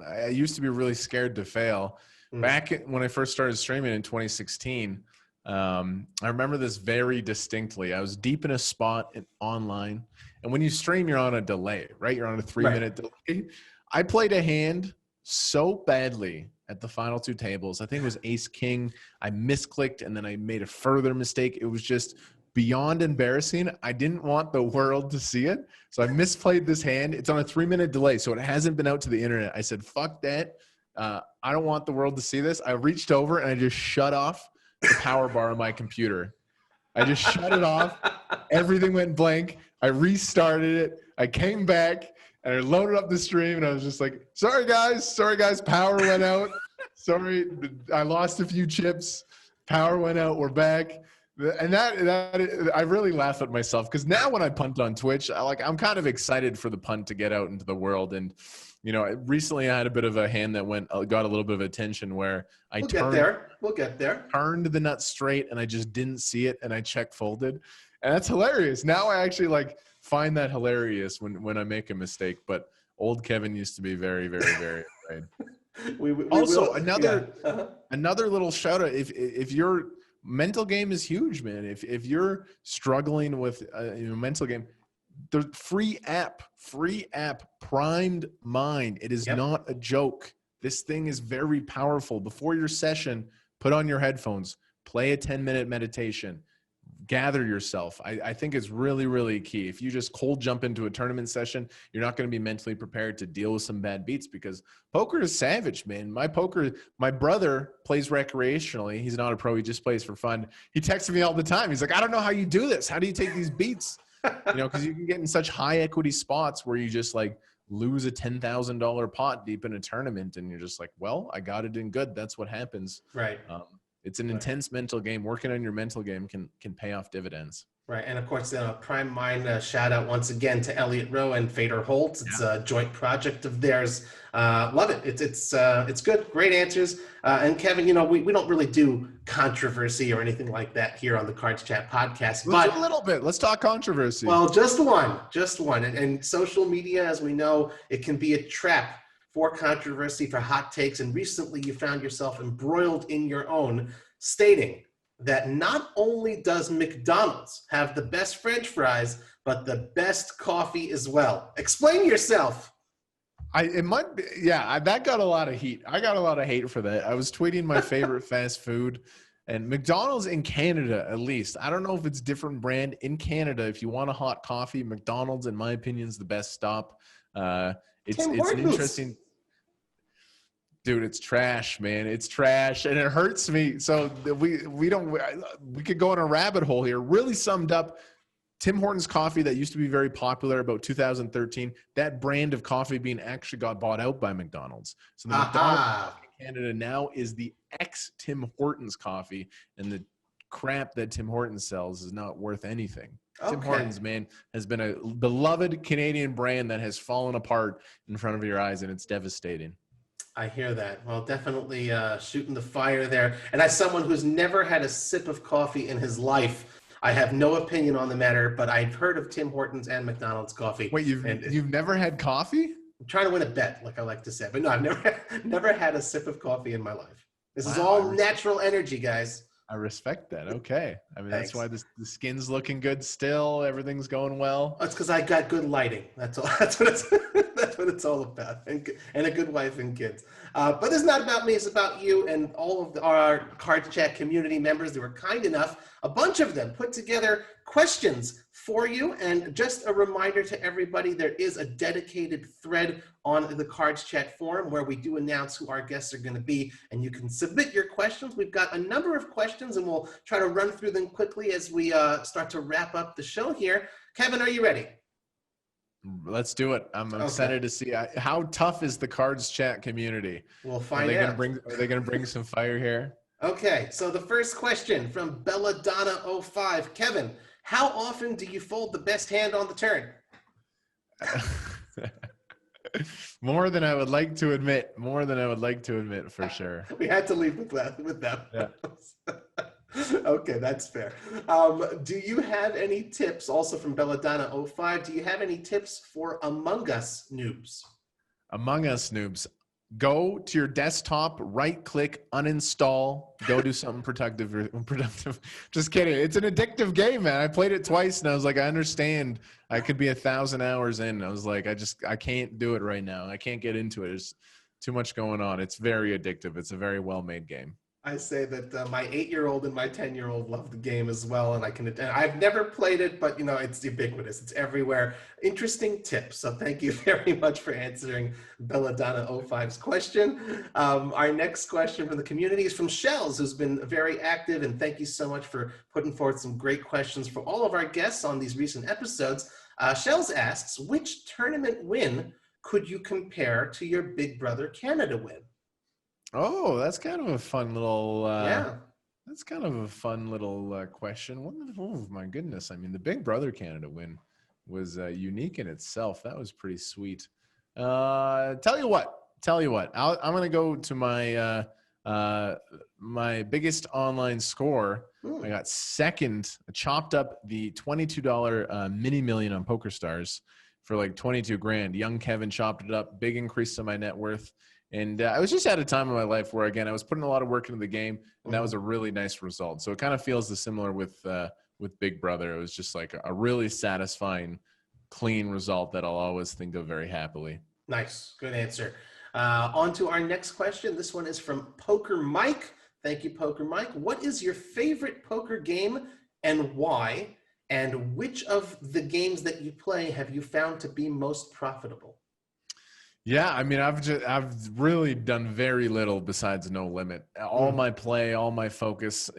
I used to be really scared to fail. Back when I first started streaming in 2016, I remember this very distinctly. I was deep in a spot online, and when you stream, you're on a delay, right? You're on a 3-minute delay. I played a hand so badly at the final 2 tables. I think it was Ace King. I misclicked, and then I made a further mistake. It was just beyond embarrassing. I didn't want the world to see it. So I misplayed this hand. It's on a 3-minute delay, so it hasn't been out to the internet. I said, fuck that. I don't want the world to see this. I reached over and I just shut off the power bar on my computer. I just shut it off. Everything went blank. I restarted it. I came back and I loaded up the stream and I was just like, sorry guys, power went out. Sorry, I lost a few chips. Power went out. We're back. And that I really laugh at myself because now when I punt on Twitch, I'm kind of excited for the punt to get out into the world. And recently I had a bit of a hand that got a little bit of attention where we'll get there. Turned the nut straight and I just didn't see it and I check folded, and that's hilarious. Now I actually find that hilarious when I make a mistake. But old Kevin used to be very, very, very afraid. Another little shout out if you're. Mental game is huge, man. If you're struggling with a mental game, the free app, Primed Mind. It is not a joke. This thing is very powerful. Before your session, put on your headphones, play a 10-minute meditation, gather yourself. I think it's really, really key. If you just cold jump into a tournament session, you're not going to be mentally prepared to deal with some bad beats because poker is savage, man. My brother plays recreationally. He's not a pro. He just plays for fun. He texts me all the time. He's like, I don't know how you do this. How do you take these beats? Because you can get in such high equity spots where you just lose a $10,000 pot deep in a tournament. And you're just like, well, I got it in good. That's what happens. Right. It's an intense mental game. Working on your mental game can pay off dividends. Right. And of course, Prime Mind, shout out once again to Elliot Rowe and Fader Holt. It's a joint project of theirs. Love it. It's good. Great answers. And Kevin, we don't really do controversy or anything like that here on the Cards Chat podcast. But a little bit. Let's talk controversy. Well, just one. And social media, as we know, it can be a trap for controversy, for hot takes. And recently you found yourself embroiled in your own, stating that not only does McDonald's have the best French fries, but the best coffee as well. Explain yourself. That got a lot of heat. I got a lot of hate for that. I was tweeting my favorite fast food, and McDonald's in Canada, at least. I don't know if it's different brand in Canada. If you want a hot coffee, McDonald's, in my opinion, is the best stop. It's an interesting. Dude, it's trash, man. It's trash, and it hurts me. So we could go on a rabbit hole here. Really summed up Tim Hortons coffee that used to be very popular about 2013. That brand of coffee bean actually got bought out by McDonald's. So the McDonald's in Canada now is the ex Tim Hortons coffee, and the crap that Tim Hortons sells is not worth anything. Okay. Tim Hortons, man, has been a beloved Canadian brand that has fallen apart in front of your eyes, and it's devastating. I hear that. Well, definitely shooting the fire there. And as someone who's never had a sip of coffee in his life, I have no opinion on the matter, but I've heard of Tim Hortons and McDonald's coffee. Wait, you've never had coffee? I'm trying to win a bet, like I like to say. But no, I've never had a sip of coffee in my life. This is all natural energy, guys. I respect that. Okay. I mean, Thanks. That's why the skin's looking good still. Everything's going well. That's because I got good lighting. That's all. That's what it's all about. And a good wife and kids. But it's not about me. It's about you and all of our Cards Chat community members that were kind enough. A bunch of them put together questions for you. And just a reminder to everybody, there is a dedicated thread on the Cards Chat forum where we do announce who our guests are going to be, and you can submit your questions. We've got a number of questions, and we'll try to run through them quickly as we start to wrap up the show here. Kevin, are you ready? Let's do it. I'm excited to see how tough is the Cards Chat community. We'll find out. Are they going to bring some fire here? Okay, so the first question from Belladonna05. Kevin, how often do you fold the best hand on the turn? More than I would like to admit. More than I would like to admit, for sure. We had to leave with that. Yeah. Okay, that's fair. Do you have any tips, also from Belladonna05, do you have any tips for Among Us noobs? Among Us noobs. Go to your desktop, right-click, uninstall, go do something productive. Just kidding. It's an addictive game, man. I played it twice, and I was like, I understand. I could be 1,000 hours in. I was like, I can't do it right now. I can't get into it. There's too much going on. It's very addictive. It's a very well-made game. I say that my 8-year-old and my 10-year-old love the game as well, and I've never played it, but it's ubiquitous. It's everywhere. Interesting tip. So thank you very much for answering Belladonna05's question. Our next question from the community is from Shells, who's been very active, and thank you so much for putting forth some great questions for all of our guests on these recent episodes. Shells asks, which tournament win could you compare to your Big Brother Canada win? Oh, that's kind of a fun little yeah. That's kind of a fun little question. Oh my goodness. I mean, the Big Brother Canada win was unique in itself. That was pretty sweet. Tell you what, I'm going to go to my my biggest online score. I got second. I chopped up the $22 mini million on PokerStars for like 22 grand. Young Kevin chopped it up. Big increase to my net worth. And I was just at a time in my life where, again, I was putting a lot of work into the game, and that was a really nice result. So it kind of feels similar with Big Brother. It was just like a really satisfying, clean result that I'll always think of very happily. Nice. Good answer. On to our next question. This one is from Poker Mike. Thank you, Poker Mike. What is your favorite poker game and why? And which of the games that you play have you found to be most profitable? Yeah, I mean, I've really done very little besides No Limit. All my play, all my focus,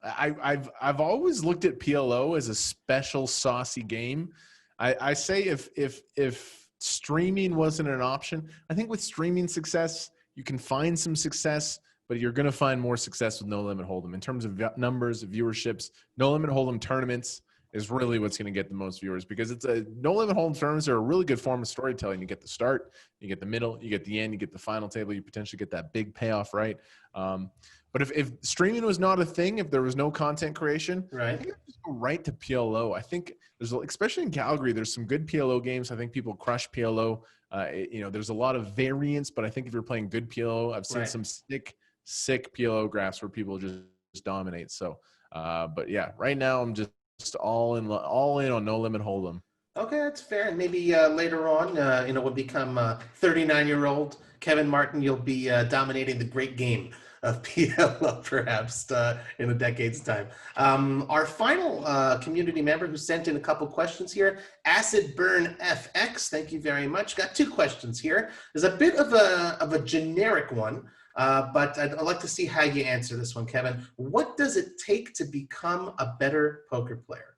I've always looked at PLO as a special saucy game. I say if streaming wasn't an option, I think with streaming success, you can find some success, but you're going to find more success with No Limit Hold'em in terms of numbers of viewerships. No Limit Hold'em tournaments is really what's going to get the most viewers, because it's a No Limit Hold'em tournaments are a really good form of storytelling. You get the start, you get the middle, you get the end, you get the final table, you potentially get that big payoff, right? But if streaming was not a thing, if there was no content creation, right, I think I'd just go right to PLO. I think especially in Calgary, there's some good PLO games. I think people crush PLO. There's a lot of variance, but I think if you're playing good PLO, I've seen some sick PLO graphs where people just dominate. So, but yeah, right now I'm just all in on No Limit Hold'em. Okay, that's fair. And maybe later on, we'll become 39-year-old Kevin Martin. You'll be dominating the great game of PLO, perhaps in a decade's time. Our final community member who sent in a couple questions here, Acid Burn FX. Thank you very much. Got two questions here. There's a bit of a generic one. But I'd like to see how you answer this one, Kevin. What does it take to become a better poker player?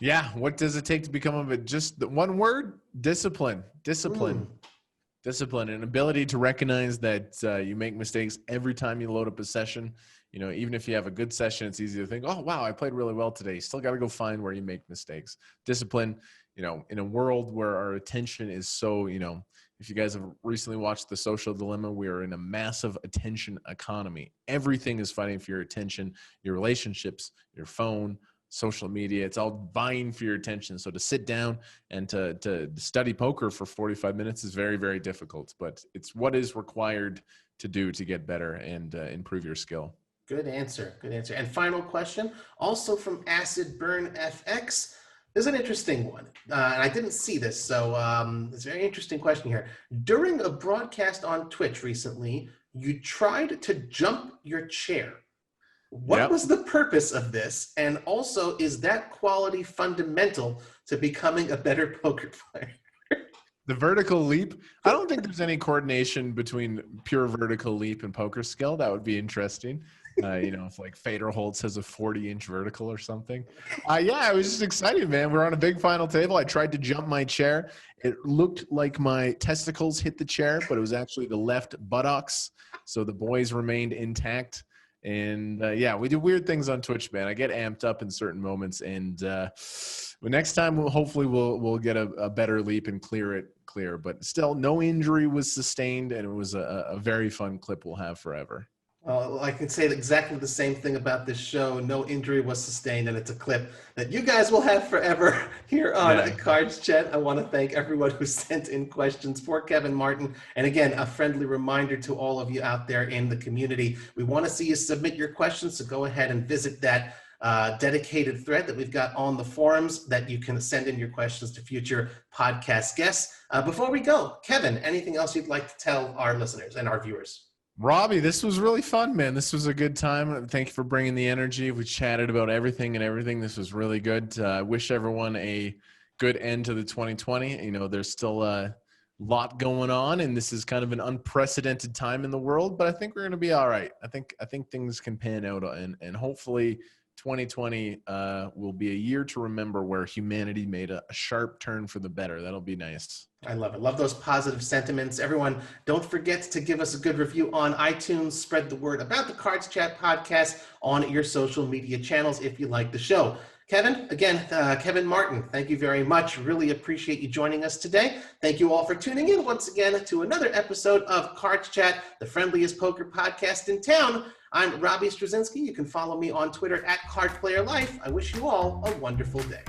Yeah, what does it take to become just the one word? Discipline. Discipline, and ability to recognize that you make mistakes every time you load up a session. You know, even if you have a good session, it's easy to think, oh, wow, I played really well today. You still got to go find where you make mistakes. Discipline, you know, in a world where our attention is so, you know, if you guys have recently watched The Social Dilemma, we are in a massive attention economy. Everything is fighting for your attention, your relationships, your phone, social media. It's all vying for your attention. So to sit down and to study poker for 45 minutes is very, very difficult. But it's what is required to do to get better and improve your skill. Good answer. Good answer. And final question, also from Acid Burn FX. There's an interesting one, and I didn't see this, so it's a very interesting question here. During a broadcast on Twitch recently, you tried to jump your chair. What was the purpose of this? And also, is that quality fundamental to becoming a better poker player? The vertical leap. I don't think there's any coordination between pure vertical leap and poker skill. That would be interesting. You know, if like Fader Holtz has a 40-inch vertical or something. Yeah, I was just excited, man. We're on a big final table. I tried to jump my chair. It looked like my testicles hit the chair, but it was actually the left buttocks. So the boys remained intact. And yeah, we do weird things on Twitch, man. I get amped up in certain moments. And next time, hopefully we'll get a better leap and clear. But still, no injury was sustained. And it was a very fun clip we'll have forever. I can say exactly the same thing about this show. No injury was sustained, and it's a clip that you guys will have forever here on Cards Chat. I want to thank everyone who sent in questions for Kevin Martin. And again, a friendly reminder to all of you out there in the community. We want to see you submit your questions, so go ahead and visit that dedicated thread that we've got on the forums that you can send in your questions to future podcast guests. Before we go, Kevin, anything else you'd like to tell our listeners and our viewers? Robbie, this was really fun, man. This was a good time. Thank you for bringing the energy. We chatted about everything. This was really good. I wish everyone a good end to the 2020. You know, there's still a lot going on, and this is kind of an unprecedented time in the world, but I think we're going to be all right. I think things can pan out, and hopefully 2020 will be a year to remember where humanity made a sharp turn for the better. That'll be nice. I love it. Love those positive sentiments. Everyone, don't forget to give us a good review on iTunes. Spread the word about the Cards Chat podcast on your social media channels if you like the show. Kevin, again, Kevin Martin, thank you very much. Really appreciate you joining us today. Thank you all for tuning in once again to another episode of Cards Chat, the friendliest poker podcast in town. I'm Robbie Strazynski. You can follow me on Twitter @CardPlayerLife. I wish you all a wonderful day.